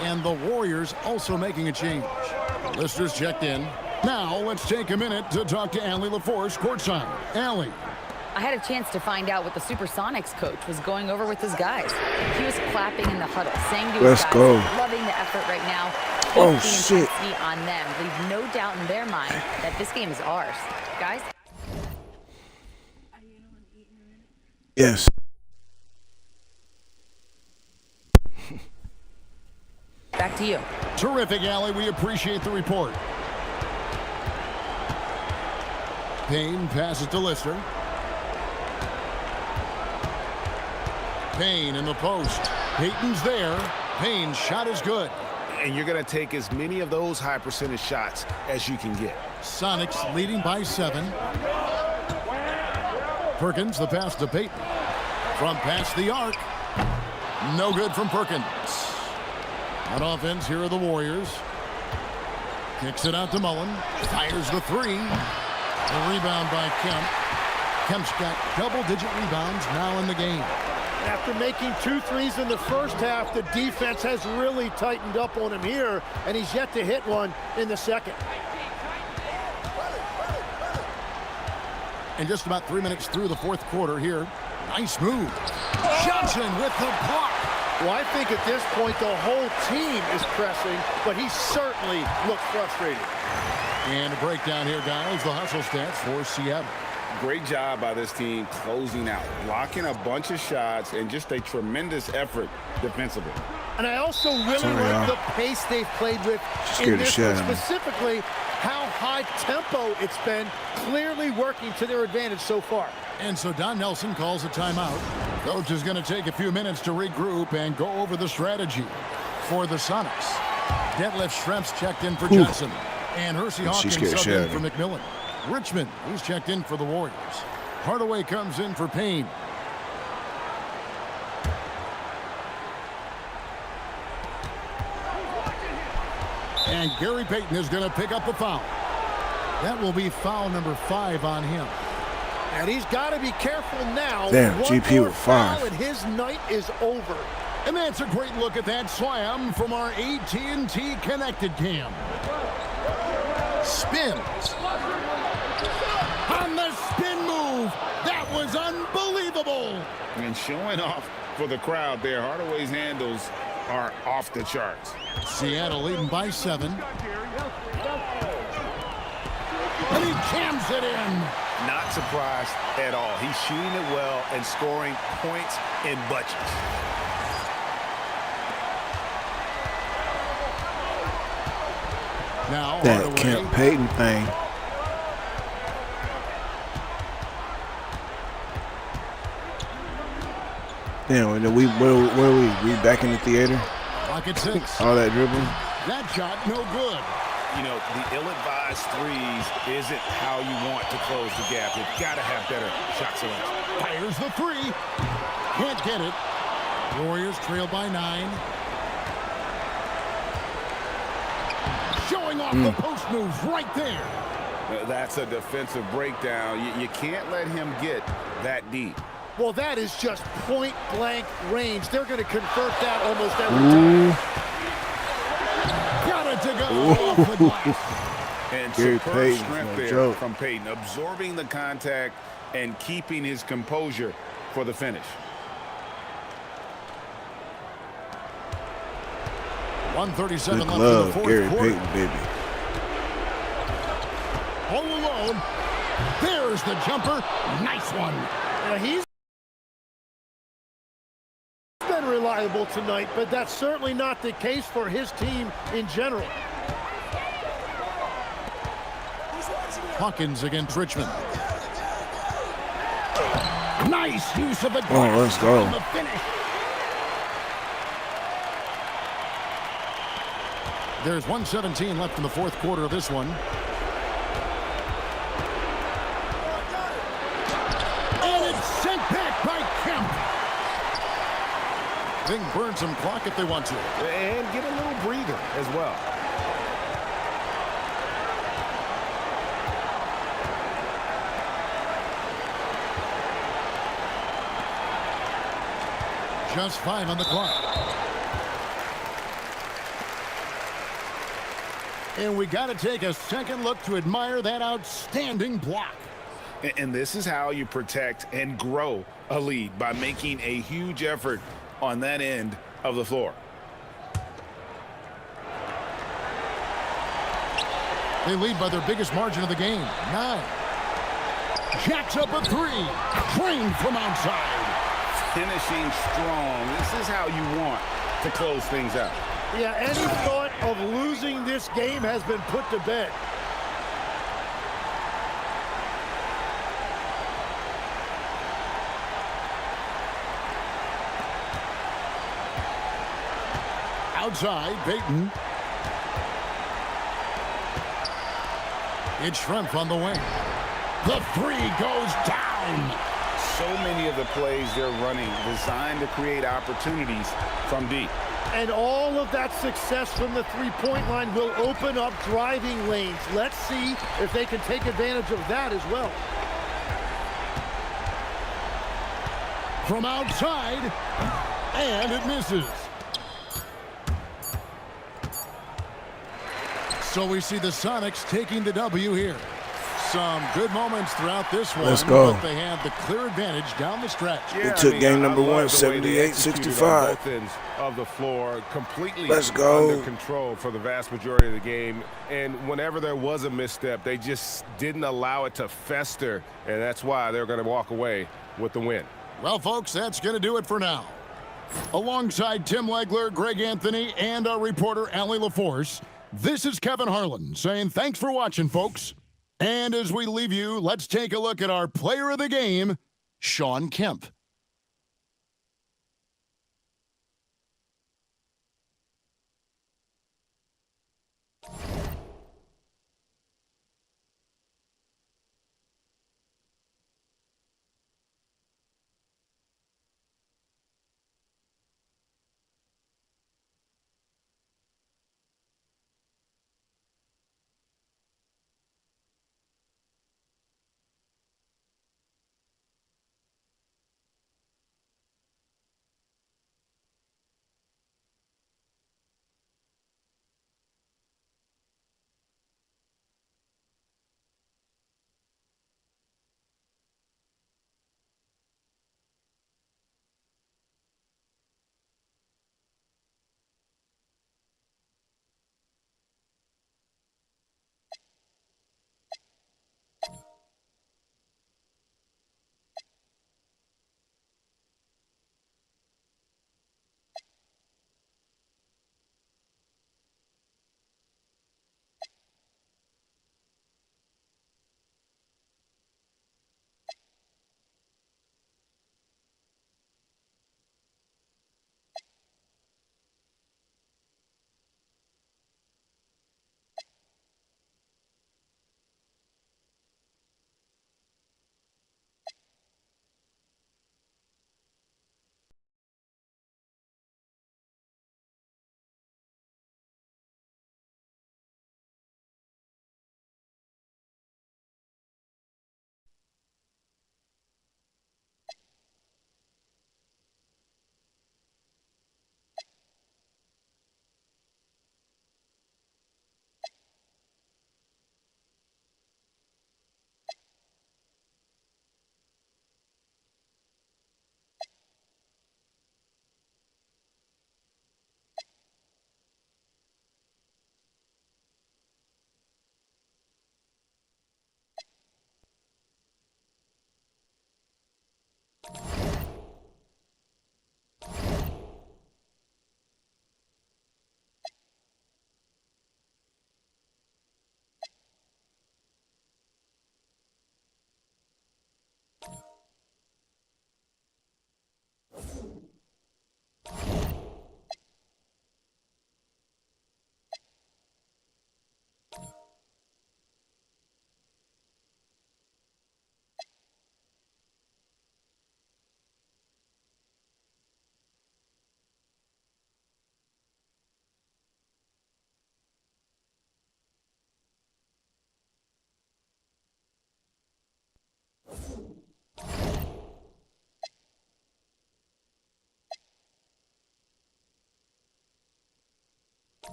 And the Warriors also making a change. Lister's checked in. Now let's take a minute to talk to Allie LaForce courtside. Allie. I had a chance to find out what the Supersonics coach was going over with his guys. He was clapping in the huddle, saying to his guys, loving the effort right now. Keep the intensity on them. Leave no doubt in their mind that this game is ours. Guys? Yes. Back to you. Terrific, Allie. We appreciate the report. Payne passes to Lister. Payne in the post. Payton's there. Payne's shot is good. And you're going to take as many of those high percentage shots as you can get. Sonics leading by 7. Perkins, the pass to Payton. From past the arc. No good from Perkins. On offense, here are the Warriors. Kicks it out to Mullen. Fires the three. The rebound by Kemp. Kemp's got double-digit rebounds now in the game. After making 2 threes in the first half, the defense has really tightened up on him here, and he's yet to hit one in the second. And just about 3 minutes through the fourth quarter here. Nice move. Johnson with the block. Well, I think at this point the whole team is pressing, but he certainly looks frustrated. And a breakdown here, guys. The hustle stats for Seattle. Great job by this team closing out, blocking a bunch of shots, and just a tremendous effort defensively. And I also really like the pace they've played with in this one, specifically how high tempo it's been, clearly working to their advantage so far. And so Don Nelson calls a timeout. Coach is going to take a few minutes to regroup and go over the strategy for the Sonics. Detlef Schrempf's checked in for Johnson. And Hersey Hawkins subbed in for McMillan. Richmond, he's checked in for the Warriors. Hardaway comes in for Payne. And Gary Payton is going to pick up the foul. That will be foul number 5 on him. And he's got to be careful now. Damn, One GP more with 5. foul and his night is over. And that's a great look at that slam from our AT&T connected cam. Spins. On the spin move. That was unbelievable. And showing off for the crowd there, Hardaway's handles are off the charts. Seattle leading by 7. And he jams it in. Not surprised at all. He's shooting it well and scoring points in bunches. Now that Kemp Payton thing. Damn, where are we? We back in the theater? Lock at 6. All that dribbling. That shot no good. You know, the ill-advised threes isn't how you want to close the gap. You've got to have better shot selection. Fires the 3. Can't get it. Warriors trail by 9. Showing off the post moves right there. That's a defensive breakdown. You can't let him get that deep. Well, that is just point-blank range. They're going to convert that almost every time. Got it to go off the glass. And Gary superb Payton, strength there joke. from Payton, absorbing the contact and keeping his composure for the finish. 1:37 Good left in the glove, fourth Gary quarter. Payton, baby. All alone. There's the jumper. Nice one. He's been reliable tonight, but that's certainly not the case for his team in general. Hawkins against Richmond. Nice use of the glass. Oh, let's go. On the finish. There's 1:17 left in the fourth quarter of this one. And it's sent back by Kemp. They can burn some clock if they want to. And get a little breather as well. Just 5 on the clock. And we got to take a second look to admire that outstanding block. And this is how you protect and grow a lead, by making a huge effort on that end of the floor. They lead by their biggest margin of the game, 9. Jacks up a 3. Trained from outside. Finishing strong. This is how you want to close things out. Yeah, any thought of losing this game has been put to bed. Outside, Payton. It's Schrempf on the wing. The 3 goes down. So many of the plays they're running designed to create opportunities from deep. And all of that success from the three-point line will open up driving lanes. Let's see if they can take advantage of that as well. From outside, and it misses. So we see the Sonics taking the W here. Some good moments throughout this one. Let's go. But they had the clear advantage down the stretch. Yeah, They took game number I love one, the way they executed on 78-65. both ends of the floor, completely Let's go. under control for the vast majority of the game. And whenever there was a misstep, they just didn't allow it to fester, and that's why they're going to walk away with the win. Well, folks, that's going to do it for now. Alongside Tim Legler, Greg Anthony, and our reporter, Allie LaForce, this is Kevin Harlan saying thanks for watching, folks. And as we leave you, let's take a look at our player of the game, Shawn Kemp.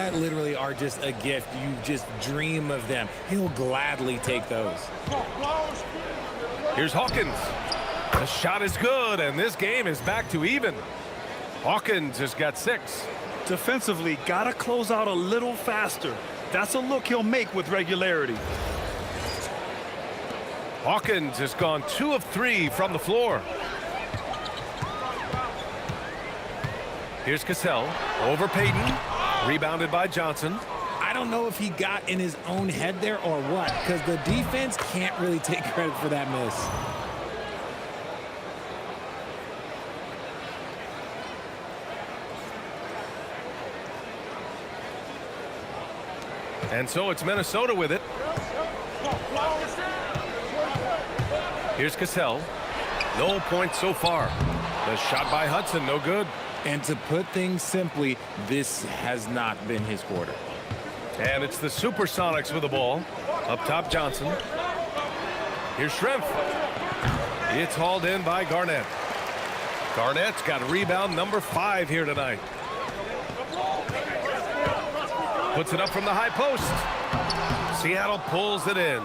that literally are just a gift. You just dream of them. He'll gladly take those. Here's Hawkins. The shot is good, and this game is back to even. Hawkins has got 6. Defensively, gotta close out a little faster. That's a look he'll make with regularity. Hawkins has gone 2 of 3 from the floor. Here's Cassell over Payton. Rebounded by Johnson. I don't know if he got in his own head there or what, because the defense can't really take credit for that miss. And so it's Minnesota with it. Here's Cassell. No points so far. The shot by Hudson, no good. And to put things simply, this has not been his quarter. And it's the Supersonics with the ball. Up top, Johnson. Here's Schrempf. It's hauled in by Garnett. Garnett's got rebound number 5 here tonight. Puts it up from the high post. Seattle pulls it in.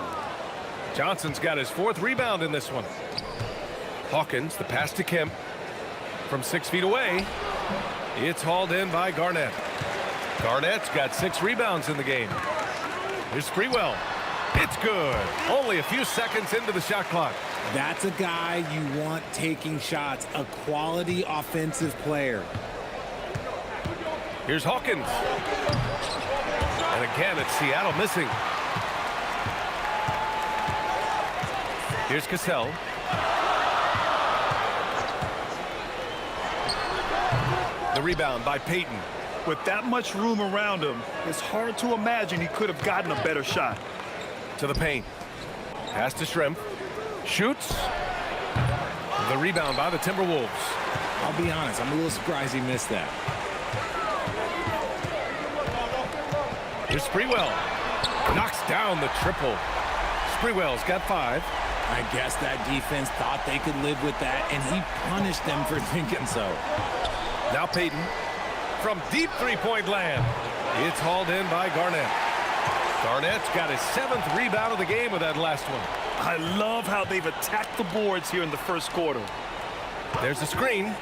Johnson's got his 4th rebound in this one. Hawkins, the pass to Kemp. From 6 feet away. It's hauled in by Garnett. Garnett's got 6 rebounds in the game. Here's Sprewell. It's good. Only a few seconds into the shot clock. That's a guy you want taking shots, a quality offensive player. Here's Hawkins. And again, it's Seattle missing. Here's Cassell. The rebound by Payton. With that much room around him, it's hard to imagine he could have gotten a better shot. To the paint. Pass to Schrempf. Shoots. The rebound by the Timberwolves. I'll be honest, I'm a little surprised he missed that. Here's Sprewell. Knocks down the triple. Sprewell's got 5. I guess that defense thought they could live with that, and he punished them for thinking so. Now Payton from deep three-point land. It's hauled in by Garnett. Garnett's got his 7th rebound of the game with that last one. I love how they've attacked the boards here in the first quarter. There's a screen.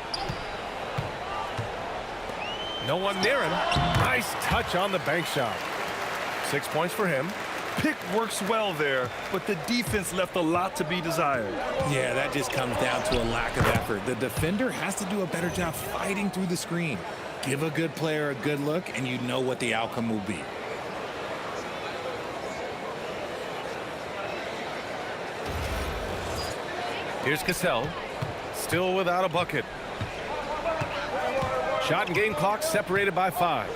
No one near him. Nice touch on the bank shot. 6 points for him. Pick works well there, but the defense left a lot to be desired. Yeah, that just comes down to a lack of effort. The defender has to do a better job fighting through the screen. Give a good player a good look, and you know what the outcome will be. Here's Cassell. Still without a bucket. Shot and game clock separated by 5.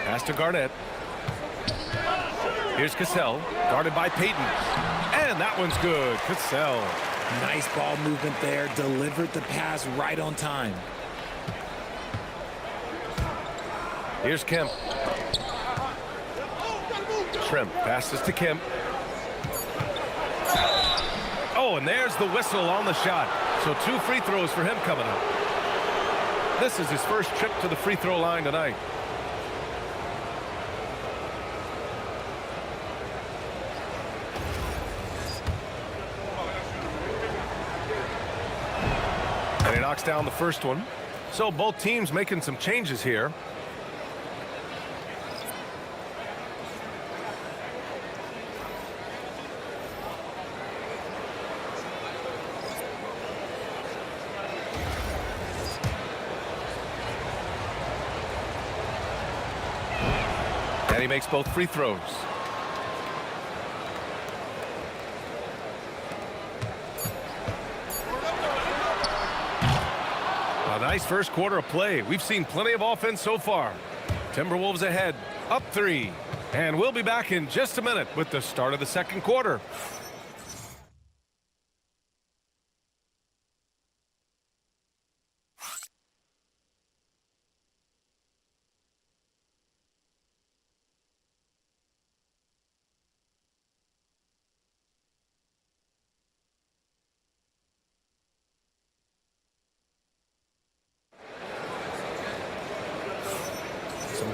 Pass to Garnett. Here's Cassell, guarded by Payton. And that one's good. Cassell. Nice ball movement there. Delivered the pass right on time. Here's Kemp. Schrempf passes to Kemp. Oh, and there's the whistle on the shot. So 2 free throws for him coming up. This is his first trip to the free throw line tonight. And he knocks down the first one. So both teams making some changes here. And he makes both free throws. A nice first quarter of play. We've seen plenty of offense so far. Timberwolves ahead, up 3. And we'll be back in just a minute with the start of the second quarter.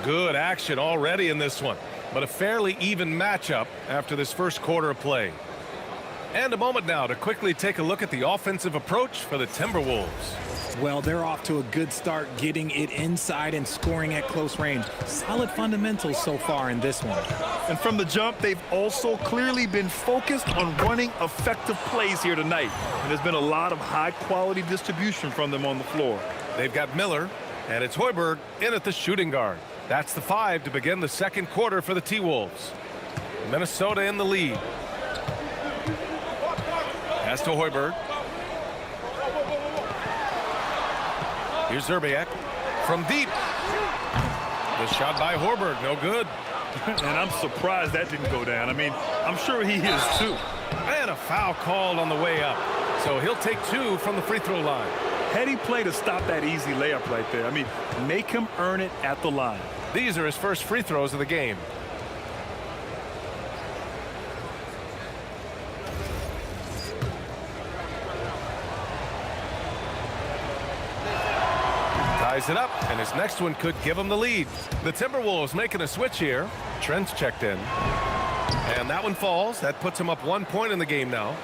Good action already in this one, but a fairly even matchup after this first quarter of play. And a moment now to quickly take a look at the offensive approach for the Timberwolves. Well, they're off to a good start getting it inside and scoring at close range. Solid fundamentals so far in this one. And from the jump, they've also clearly been focused on running effective plays here tonight. And there's been a lot of high-quality distribution from them on the floor. They've got Miller, and it's Hoiberg in at the shooting guard. That's the 5 to begin the second quarter for the T-Wolves. Minnesota in the lead. Pass to Hoiberg. Here's Zerbiak from deep. The shot by Hoiberg, no good. And I'm surprised that didn't go down. I mean, I'm sure he is too. And a foul called on the way up. So he'll take 2 from the free throw line. Heady play to stop that easy layup right there. I mean, make him earn it at the line. These are his first free throws of the game. Ties it up, and his next one could give him the lead. The Timberwolves making a switch here. Trent's checked in. And that one falls. That puts him up 1 point in the game now.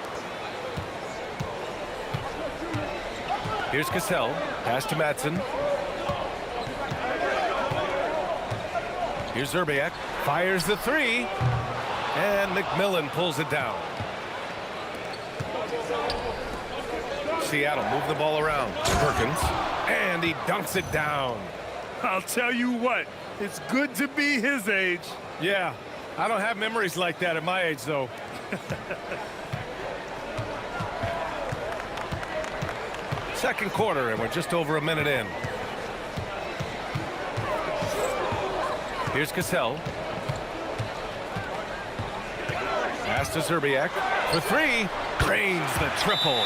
Here's Cassell. Pass to Madsen. Here's Zerbiak. Fires the 3. And McMillan pulls it down. Seattle move the ball around. Perkins. And he dunks it down. I'll tell you what, it's good to be his age. Yeah, I don't have memories like that at my age, though. Second quarter, and we're just over a minute in. Here's Cassell. Pass to Zerbiak for 3. Drains the triple.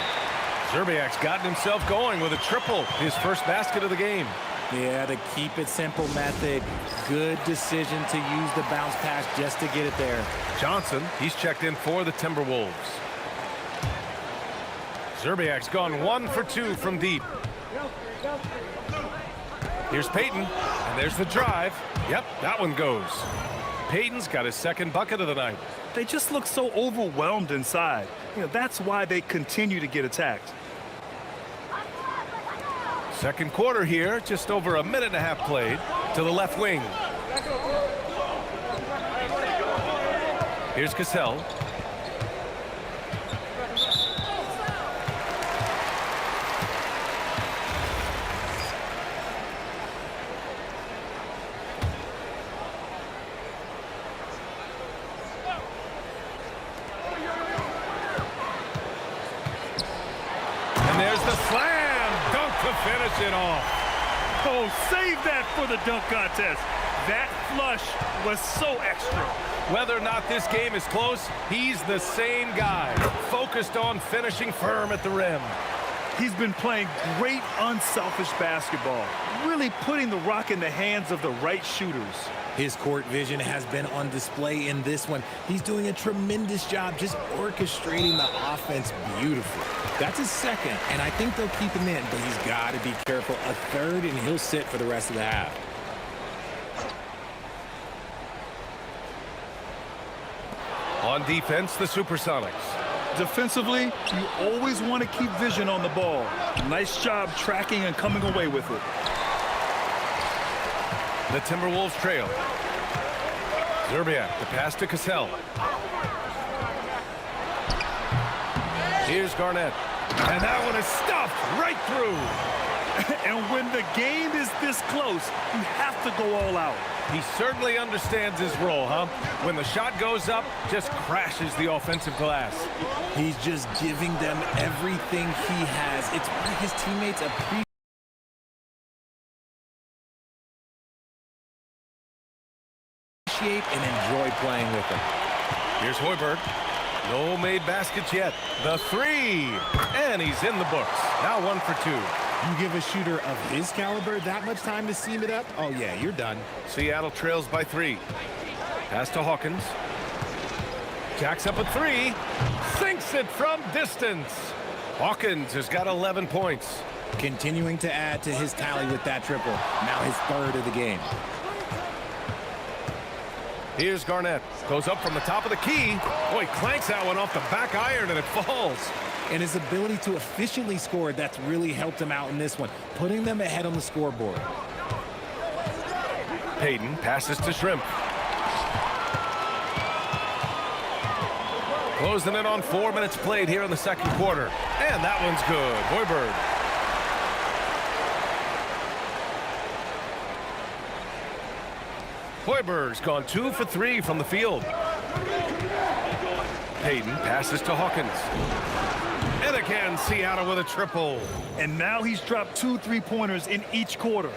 Zerbiak's gotten himself going with a triple, his first basket of the game. Yeah, the keep it simple method. Good decision to use the bounce pass just to get it there. Johnson, he's checked in for the Timberwolves. Zerbiak's gone 1 for 2 from deep. Here's Payton, and there's the drive. Yep, that one goes. Payton's got his second bucket of the night. They just look so overwhelmed inside. You know, that's why they continue to get attacked. Second quarter here, just over a minute and a half played to the left wing. Here's Cassell. And there's the slam dunk to finish it off. Oh, save that for the dunk contest. That flush was so extra. Whether or not this game is close, he's the same guy, focused on finishing firm at the rim. He's been playing great unselfish basketball, really putting the rock in the hands of the right shooters. His court vision has been on display in this one. He's doing a tremendous job just orchestrating the offense beautifully. That's his second, and I think they'll keep him in, but he's got to be careful. A third, and he'll sit for the rest of the half. On defense, the Supersonics. Defensively, you always want to keep vision on the ball. Nice job tracking and coming away with it. The Timberwolves trail. Zerbiak, the pass to Cassell. Here's Garnett. And that one is stuffed right through. And when the game is this close, you have to go all out. He certainly understands his role, huh? When the shot goes up, just crashes the offensive glass. He's just giving them everything he has. It's why his teammates appreciate and enjoy playing with him. Here's Hoiberg. No made baskets yet. The 3. And he's in the books. Now 1 for 2. You give a shooter of his caliber that much time to seam it up? Oh, yeah, you're done. Seattle trails by 3. Pass to Hawkins. Jacks up a 3. Sinks it from distance. Hawkins has got 11 points. Continuing to add to his tally with that triple. Now his third of the game. Here's Garnett. Goes up from the top of the key. Boy, clanks that one off the back iron and it falls. And his ability to efficiently score, that's really helped him out in this one, putting them ahead on the scoreboard. Payton passes to Shrimp. Closing in on 4 minutes played here in the second quarter. And that one's good. Hoiberg. Hoiberg's gone 2 for 3 from the field. Payton passes to Hawkins. And again, Seattle with a triple. And now he's dropped 2 3-pointers in each quarter.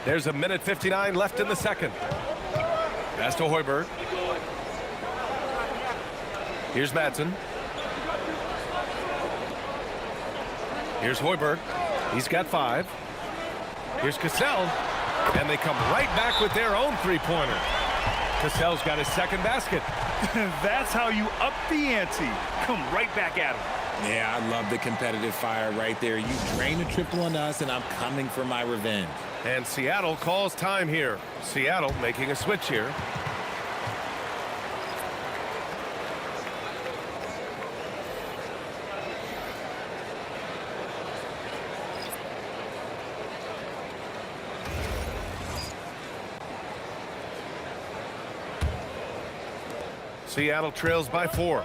There's a minute 59 left in the second. Pass to Hoiberg. Here's Madsen. Here's Hoiberg. He's got 5. Here's Cassell. And they come right back with their own three-pointer. Cassell's got his second basket. That's how you up the ante. Come right back at him. Yeah, I love the competitive fire right there. You drain a triple on us, and I'm coming for my revenge. And Seattle calls time here. Seattle making a switch here. Seattle trails by 4.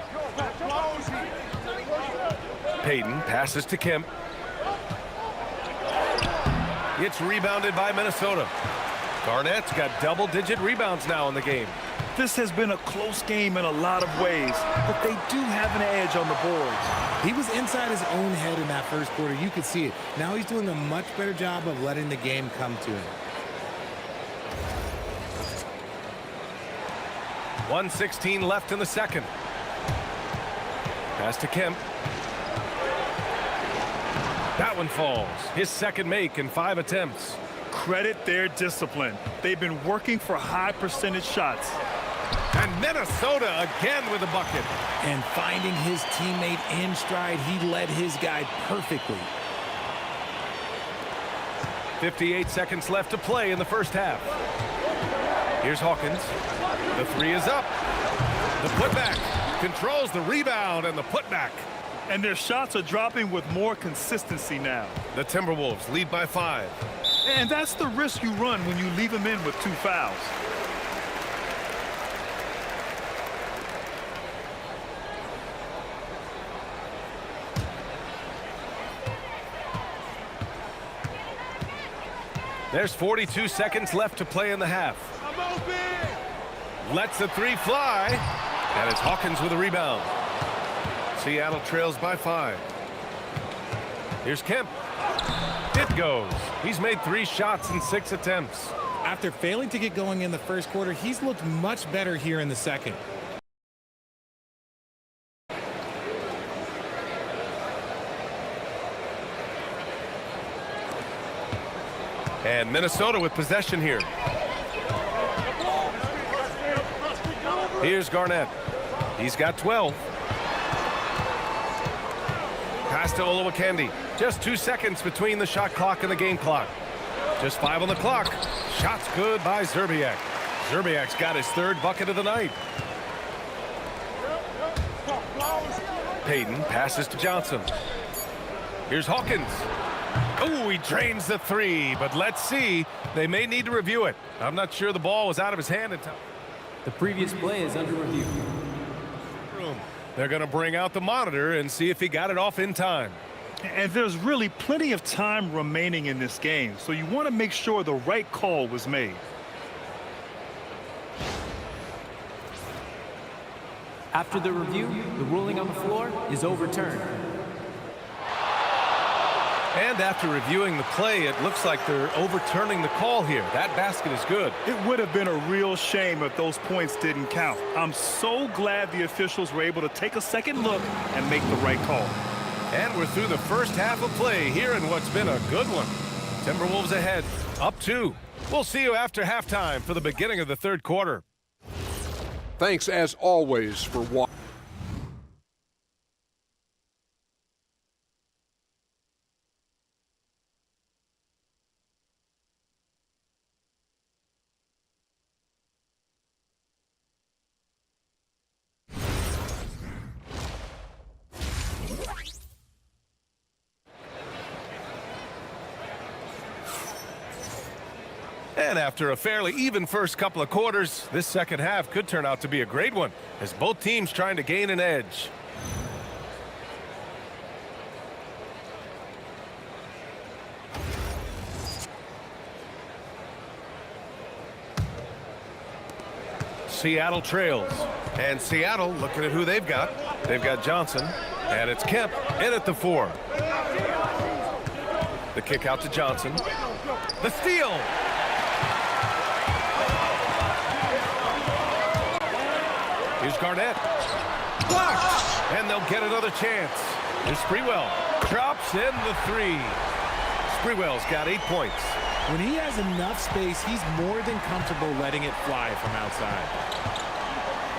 Payton passes to Kemp. It's rebounded by Minnesota. Garnett's got double-digit rebounds now in the game. This has been a close game in a lot of ways, but they do have an edge on the boards. He was inside his own head in that first quarter. You could see it. Now he's doing a much better job of letting the game come to him. 1:16 left in the second. Pass to Kemp. That one falls. His second make in 5 attempts. Credit their discipline. They've been working for high percentage shots. And Minnesota again with a bucket. And finding his teammate in stride, he led his guy perfectly. 58 seconds left to play in the first half. Here's Hawkins. The 3 is up. The putback controls the rebound and the putback. And their shots are dropping with more consistency now. The Timberwolves lead by 5. And that's the risk you run when you leave them in with 2 fouls. There's 42 seconds left to play in the half. I'm open. Lets the 3 fly. And it's Hawkins with a rebound. Seattle trails by 5. Here's Kemp. It goes. He's made 3 shots in 6 attempts. After failing to get going in the first quarter, he's looked much better here in the second. And Minnesota with possession here. Here's Garnett. He's got 12. Pass to Olowokandi. Just 2 seconds between the shot clock and the game clock. Just 5 on the clock. Shot's good by Zerbiak. Zerbiak's got his 3rd bucket of the night. Payton passes to Johnson. Here's Hawkins. Oh, he drains the 3, but let's see. They may need to review it. I'm not sure the ball was out of his hand in time. The previous play is under review. They're going to bring out the monitor and see if he got it off in time. And there's really plenty of time remaining in this game, so you want to make sure the right call was made. After the review, the ruling on the floor is overturned. And after reviewing the play, it looks like they're overturning the call here. That basket is good. It would have been a real shame if those points didn't count. I'm so glad the officials were able to take a second look and make the right call. And we're through the first half of play here in what's been a good one. Timberwolves ahead, up 2. We'll see you after halftime for the beginning of the third quarter. Thanks, as always, for watching. And after a fairly even first couple of quarters, this second half could turn out to be a great one, as both teams trying to gain an edge. Seattle trails. And Seattle, looking at who they've got. They've got Johnson, and it's Kemp in at the 4. The kick out to Johnson. The steal. Here's Garnett. Blocked. And they'll get another chance. Here's Sprewell. Drops in the 3. Sprewell's got 8 points. When he has enough space, he's more than comfortable letting it fly from outside.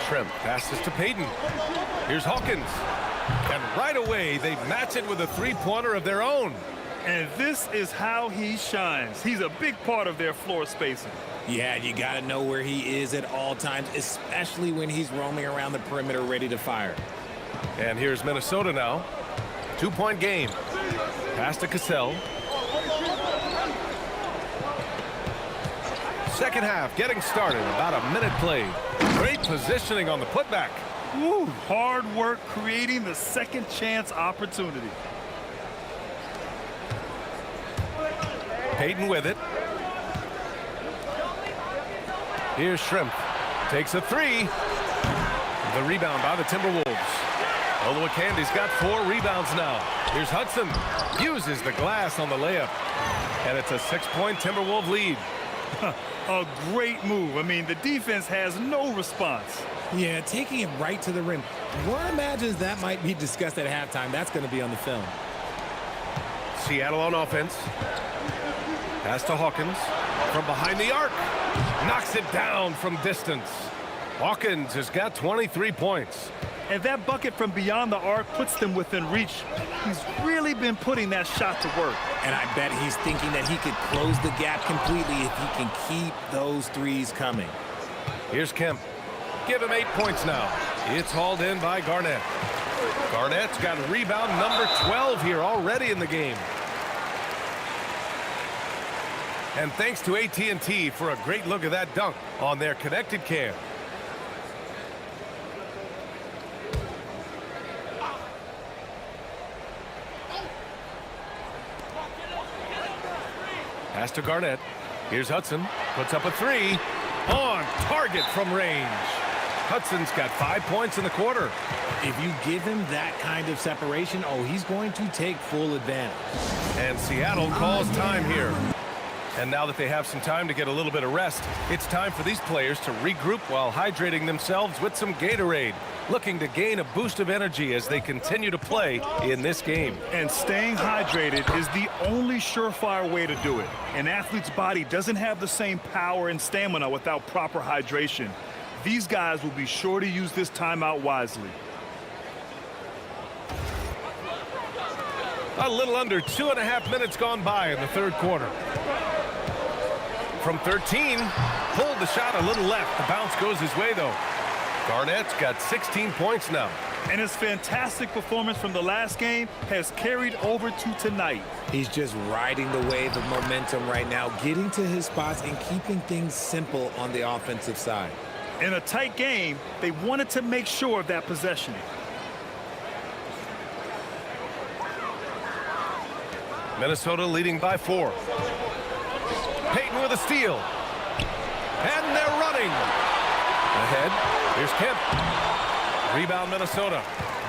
Shrimp passes to Payton. Here's Hawkins. And right away, they match it with a three-pointer of their own. And this is how he shines. He's a big part of their floor spacing. Yeah, you got to know where he is at all times, especially when he's roaming around the perimeter ready to fire. And here's Minnesota now. 2-point game. Pass to Cassell. Second half getting started. About a minute played. Great positioning on the putback. Woo, hard work creating the second chance opportunity. Payton with it. Here's Shrimp. Takes a 3. The rebound by the Timberwolves. Oluwakandi's got 4 rebounds now. Here's Hudson. Uses the glass on the layup. And it's a 6-point Timberwolves lead. A great move. I mean, the defense has no response. Yeah, taking it right to the rim. One imagines that might be discussed at halftime. That's going to be on the film. Seattle on offense. Pass to Hawkins. From behind the arc. Knocks it down from distance. Hawkins has got 23 points. And that bucket from beyond the arc puts them within reach. He's really been putting that shot to work. And I bet he's thinking that he could close the gap completely if he can keep those threes coming. Here's Kemp. Give him 8 points now. It's hauled in by Garnett. Garnett's got rebound number 12 here already in the game. And thanks to AT&T for a great look at that dunk on their connected cam. Pass to Garnett. Here's Hudson. Puts up a 3. On target from range. Hudson's got 5 points in the quarter. If you give him that kind of separation, oh, he's going to take full advantage. And Seattle calls time here. And now that they have some time to get a little bit of rest, it's time for these players to regroup while hydrating themselves with some Gatorade, looking to gain a boost of energy as they continue to play in this game. And staying hydrated is the only surefire way to do it. An athlete's body doesn't have the same power and stamina without proper hydration. These guys will be sure to use this timeout wisely. A little under 2.5 minutes gone by in the third quarter. From 13, pulled the shot a little left. The bounce goes his way, though. Garnett's got 16 points now. And his fantastic performance from the last game has carried over to tonight. He's just riding the wave of momentum right now, getting to his spots and keeping things simple on the offensive side. In a tight game, they wanted to make sure of that possession. Minnesota leading by 4. Payton with a steal. And they're running. Ahead. Here's Kemp. Rebound Minnesota.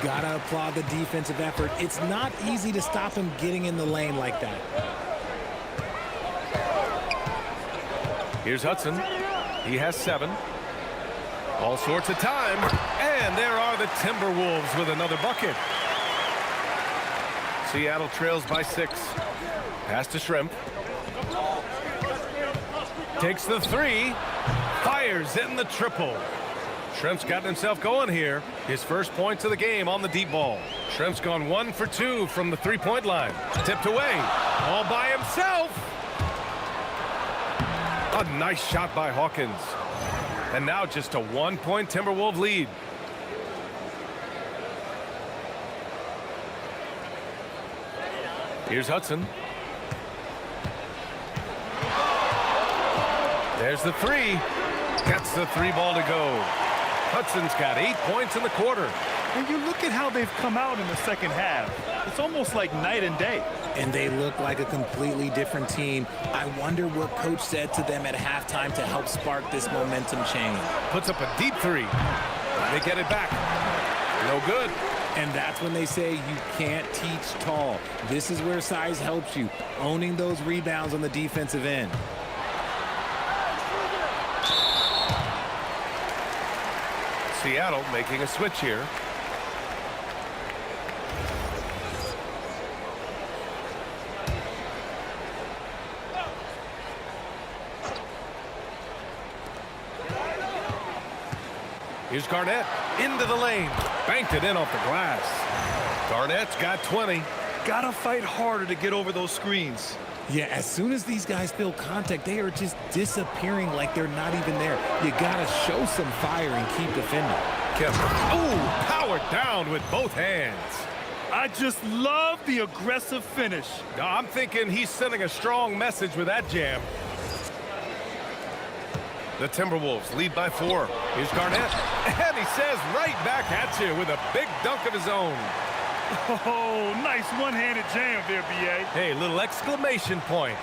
Gotta applaud the defensive effort. It's not easy to stop him getting in the lane like that. Here's Hudson. He has 7. All sorts of time. And there are the Timberwolves with another bucket. Seattle trails by 6. Pass to Shrimp. Takes the 3. Fires in the triple. Shrimp's gotten himself going here. His first points of the game on the deep ball. Shrimp's gone 1 for 2 from the three-point line. Tipped away. All by himself. A nice shot by Hawkins. And now just a 1-point Timberwolves lead. Here's Hudson. There's the three. Gets the three ball to go. Hudson's got 8 points in the quarter. And you look at how they've come out in the second half. It's almost like night and day. And they look like a completely different team. I wonder what coach said to them at halftime to help spark this momentum change. Puts up a deep three. They get it back. No good. And that's when they say you can't teach tall. This is where size helps you, owning those rebounds on the defensive end. Seattle making a switch here. Here's Garnett into the lane. Banked it in off the glass. Garnett's got 20. Gotta fight harder to get over those screens. Yeah, as soon as these guys feel contact, they are just disappearing like they're not even there. You gotta show some fire and keep defending. Oh, powered down with both hands. I just love the aggressive finish. No, I'm thinking he's sending a strong message with that jam. The Timberwolves lead by 4. Here's Garnett. And he says right back at you with a big dunk of his own. Oh, nice one-handed jam there, B.A. Hey, little exclamation point.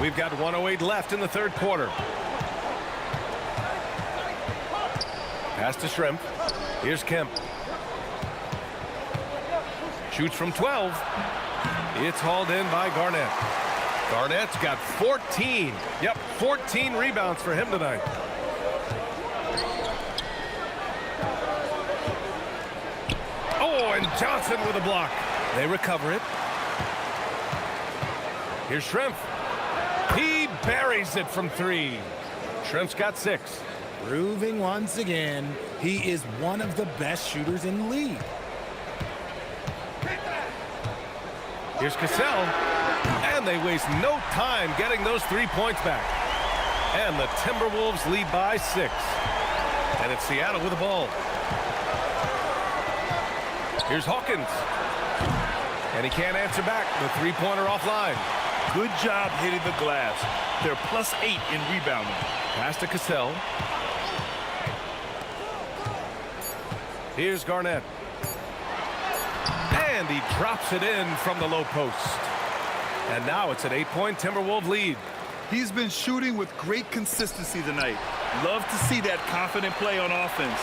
We've got 1:08 left in the third quarter. Pass to Shrimp. Here's Kemp. Shoots from 12. It's hauled in by Garnett. Garnett's got 14. Yep, 14 rebounds for him tonight. Oh, and Johnson with a block. They recover it. Here's Shrimp. He buries it from 3. Shrimp's got 6. Proving once again, he is one of the best shooters in the league. Here's Cassell. And they waste no time getting those 3 points back. And the Timberwolves lead by 6. And it's Seattle with the ball. Here's Hawkins. And he can't answer back. The three-pointer offline. Good job hitting the glass. They're +8 in rebounding. Pass to Cassell. Here's Garnett. And he drops it in from the low post. And now it's an 8-point Timberwolves lead. He's been shooting with great consistency tonight. Love to see that confident play on offense.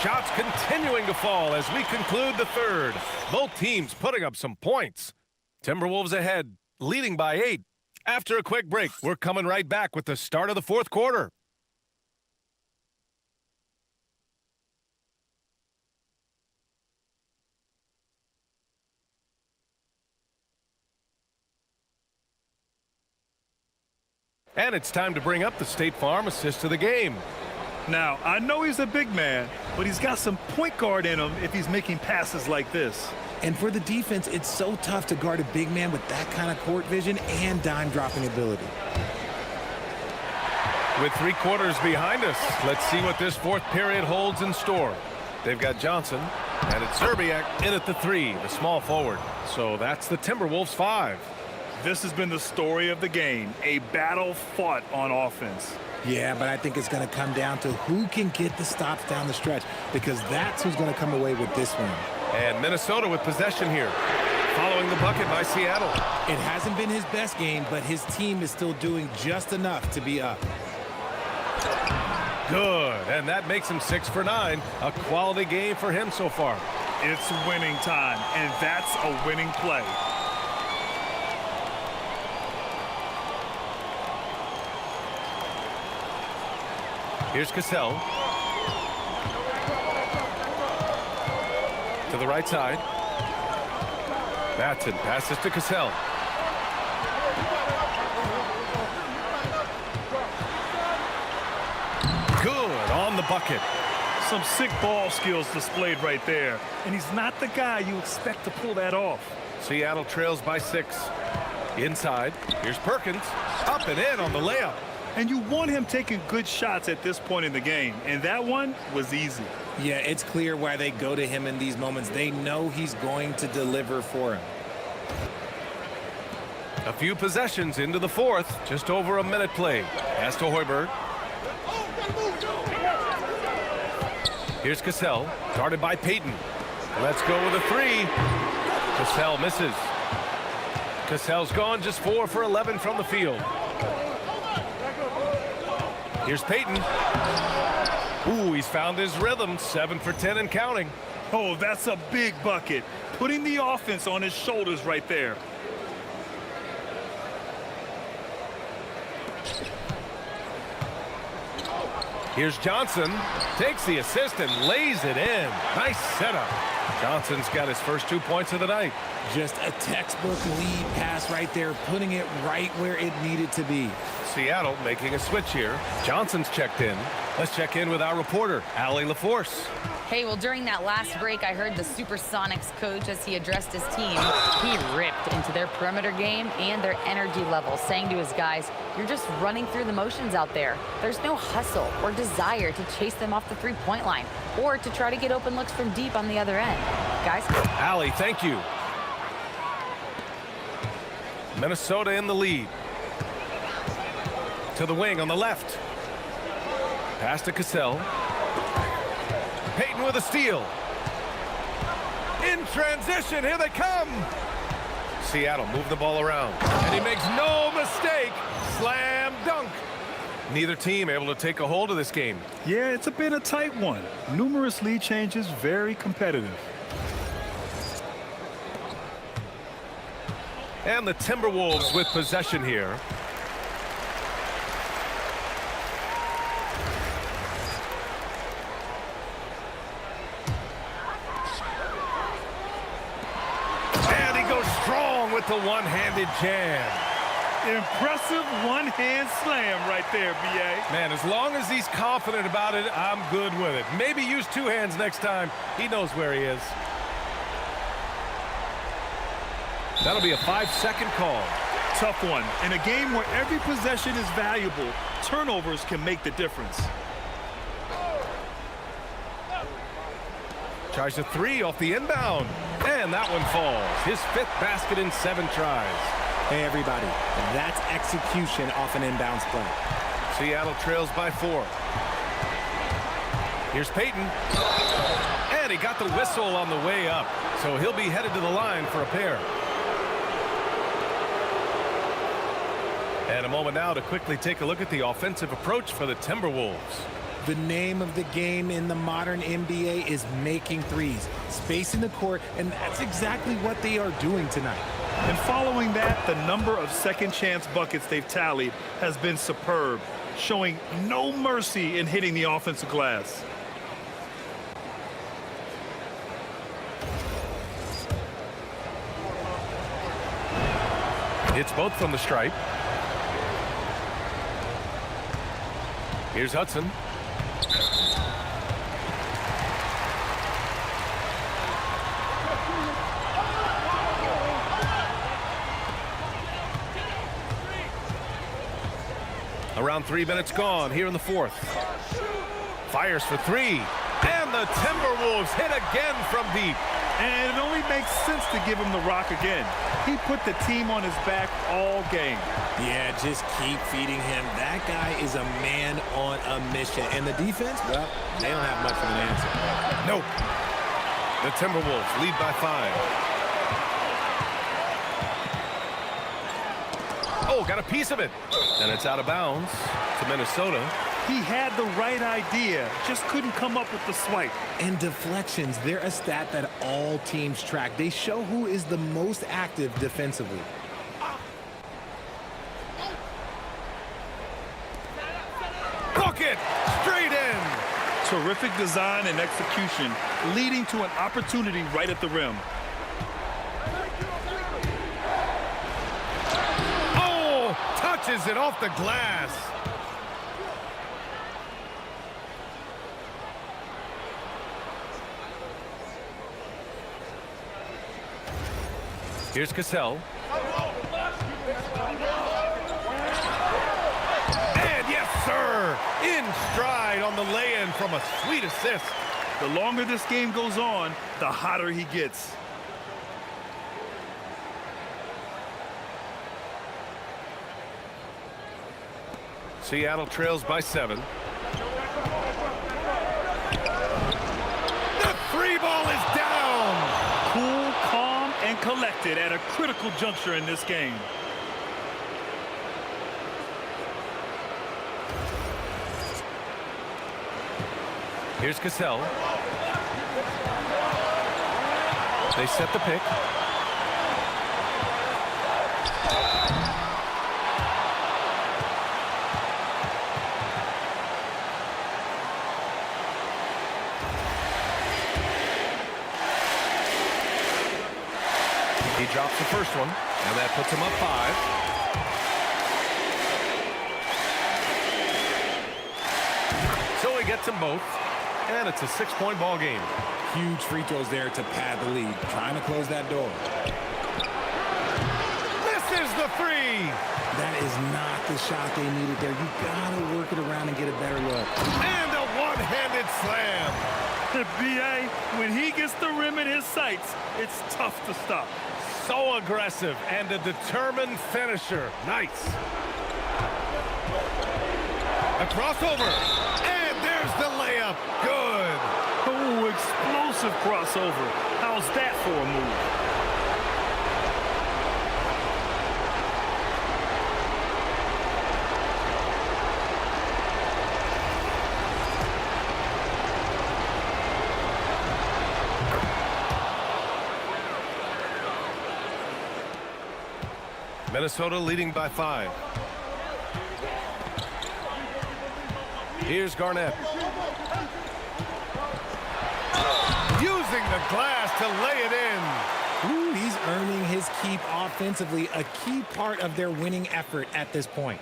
Shots continuing to fall as we conclude the third. Both teams putting up some points. Timberwolves ahead, leading by 8. After a quick break, we're coming right back with the start of the fourth quarter. And it's time to bring up the State Farm assist of the game. Now, I know he's a big man, but he's got some point guard in him if he's making passes like this. And for the defense, it's so tough to guard a big man with that kind of court vision and dime-dropping ability. With 3 quarters behind us, let's see what this fourth period holds in store. They've got Johnson, and it's Zerbiak in at the 3, the small forward. So that's the Timberwolves 5. This has been the story of the game, a battle fought on offense. Yeah, but I think it's going to come down to who can get the stops down the stretch, because that's who's going to come away with this one. And Minnesota with possession here, following the bucket by Seattle. It hasn't been his best game, but his team is still doing just enough to be up. Good, and that makes him 6 for 9. A quality game for him so far. It's winning time, and that's a winning play. Here's Cassell. To the right side. Batson passes to Cassell. Good on the bucket. Some sick ball skills displayed right there. And he's not the guy you expect to pull that off. Seattle trails by 6. Inside. Here's Perkins. Up and in on the layup. And you want him taking good shots at this point in the game. And that one was easy. Yeah, it's clear why they go to him in these moments. They know he's going to deliver for him. A few possessions into the fourth. Just over a minute played. Pass to Hoiberg. Here's Cassell. Guarded by Payton. Let's go with a three. Cassell misses. Cassell's gone just 4 for 11 from the field. Here's Payton. Ooh, he's found his rhythm. 7 for 10 and counting. Oh, that's a big bucket. Putting the offense on his shoulders right there. Here's Johnson. Takes the assist and lays it in. Nice setup. Johnson's got his first 2 points of the night. Just a textbook lead pass right there, putting it right where it needed to be. Seattle making a switch here. Johnson's checked in. Let's check in with our reporter, Allie LaForce. Hey, well, during that last break, I heard the SuperSonics coach as he addressed his team. He ripped into their perimeter game and their energy level, saying to his guys, you're just running through the motions out there. There's no hustle or desire to chase them off the three-point line or to try to get open looks from deep on the other end. Guys? Allie, thank you. Minnesota in the lead. To the wing on the left. Pass to Cassell. Payton with a steal. In transition, here they come. Seattle move the ball around. And he makes no mistake. Slam dunk. Neither team able to take a hold of this game. Yeah, it's been a tight one. Numerous lead changes, very competitive. And the Timberwolves with possession here. And he goes strong with the one-handed jam. Impressive one-hand slam right there, B.A. Man, as long as he's confident about it, I'm good with it. Maybe use 2 hands next time. He knows where he is. That'll be a 5-second call. Tough one. In a game where every possession is valuable, turnovers can make the difference. Tries a 3 off the inbound. And that one falls. His 5th basket in 7 tries. Hey, everybody, that's execution off an inbounds play. Seattle trails by 4. Here's Payton. And he got the whistle on the way up. So he'll be headed to the line for a pair. And a moment now to quickly take a look at the offensive approach for the Timberwolves. The name of the game in the modern NBA is making threes, spacing the court, and that's exactly what they are doing tonight. And following that, the number of second chance buckets they've tallied has been superb, showing no mercy in hitting the offensive glass. It's both from the stripe. Here's Hudson. Around 3 minutes gone here in the fourth. Fires for 3. And the Timberwolves hit again from deep. And it only makes sense to give him the rock again. He put the team on his back all game. Yeah, just keep feeding him. That guy is a man on a mission. And the defense, well, they don't have much of an answer. Nope. The Timberwolves lead by 5. Oh, got a piece of it. And it's out of bounds to Minnesota. He had the right idea, just couldn't come up with the swipe. And deflections, they're a stat that all teams track. They show who is the most active defensively. Bucket! Straight in! Terrific design and execution, leading to an opportunity right at the rim. Oh! Touches it off the glass. Here's Cassell. And yes, sir! In stride on the lay-in from a sweet assist. The longer this game goes on, the hotter he gets. Seattle trails by 7. The 3 ball is down. Cool, calm, and collected at a critical juncture in this game. Here's Cassell. They set the pick. He drops the first one, and that puts him up 5. So he gets them both, and it's a 6-point ball game. Huge free throws there to pad the lead, trying to close that door. Misses the 3. That is not the shot they needed there. You gotta work it around and get a better look. And a one-handed slam. B.A., when he gets the rim in his sights, it's tough to stop. So aggressive and a determined finisher. Nice. A crossover. And there's the layup. Good. Oh, explosive crossover. How's that for a move? Minnesota leading by 5. Here's Garnett. Using the glass to lay it in. Ooh, he's earning his keep offensively, a key part of their winning effort at this point.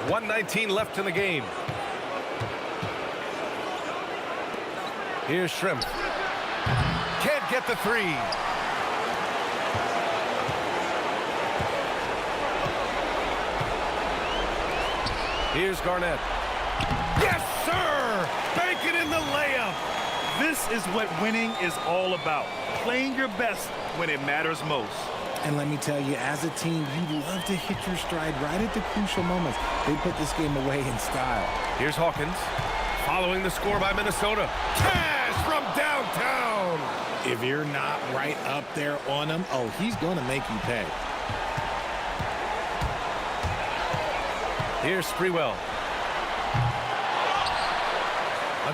.119 left in the game. Here's Shrimp. Can't get the 3. Here's Garnett. Yes, sir! Banking in the layup. This is what winning is all about. Playing your best when it matters most. And let me tell you, as a team, you love to hit your stride right at the crucial moments. They put this game away in style. Here's Hawkins, following the score by Minnesota. Cash from downtown! If you're not right up there on him, oh, he's going to make you pay. Here's Sprewell.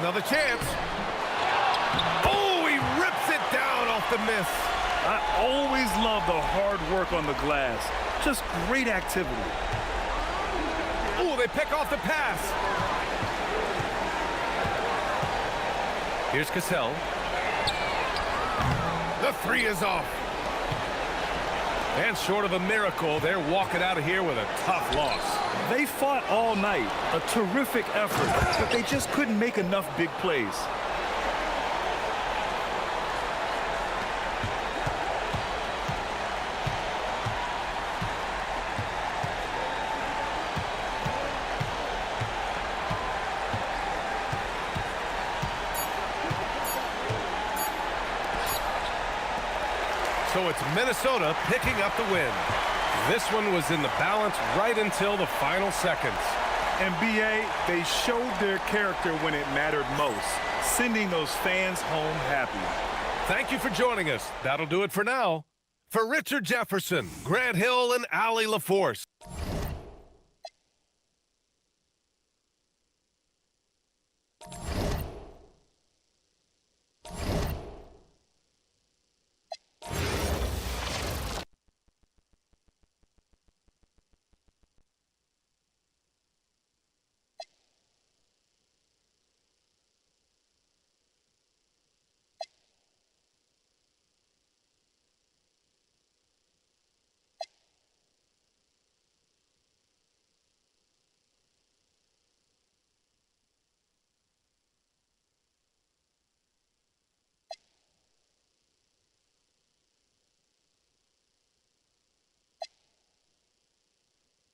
Another chance. Oh, he rips it down off the miss. I always love the hard work on the glass. Just great activity. Oh, they pick off the pass. Here's Cassell. The 3 is off. And short of a miracle, they're walking out of here with a tough loss. They fought all night. A terrific effort, but they just couldn't make enough big plays. So it's Minnesota picking up the win. This one was in the balance right until the final seconds. And B.A., they showed their character when it mattered most, sending those fans home happy. Thank you for joining us. That'll do it for now. For Richard Jefferson, Grant Hill, and Allie LaForce.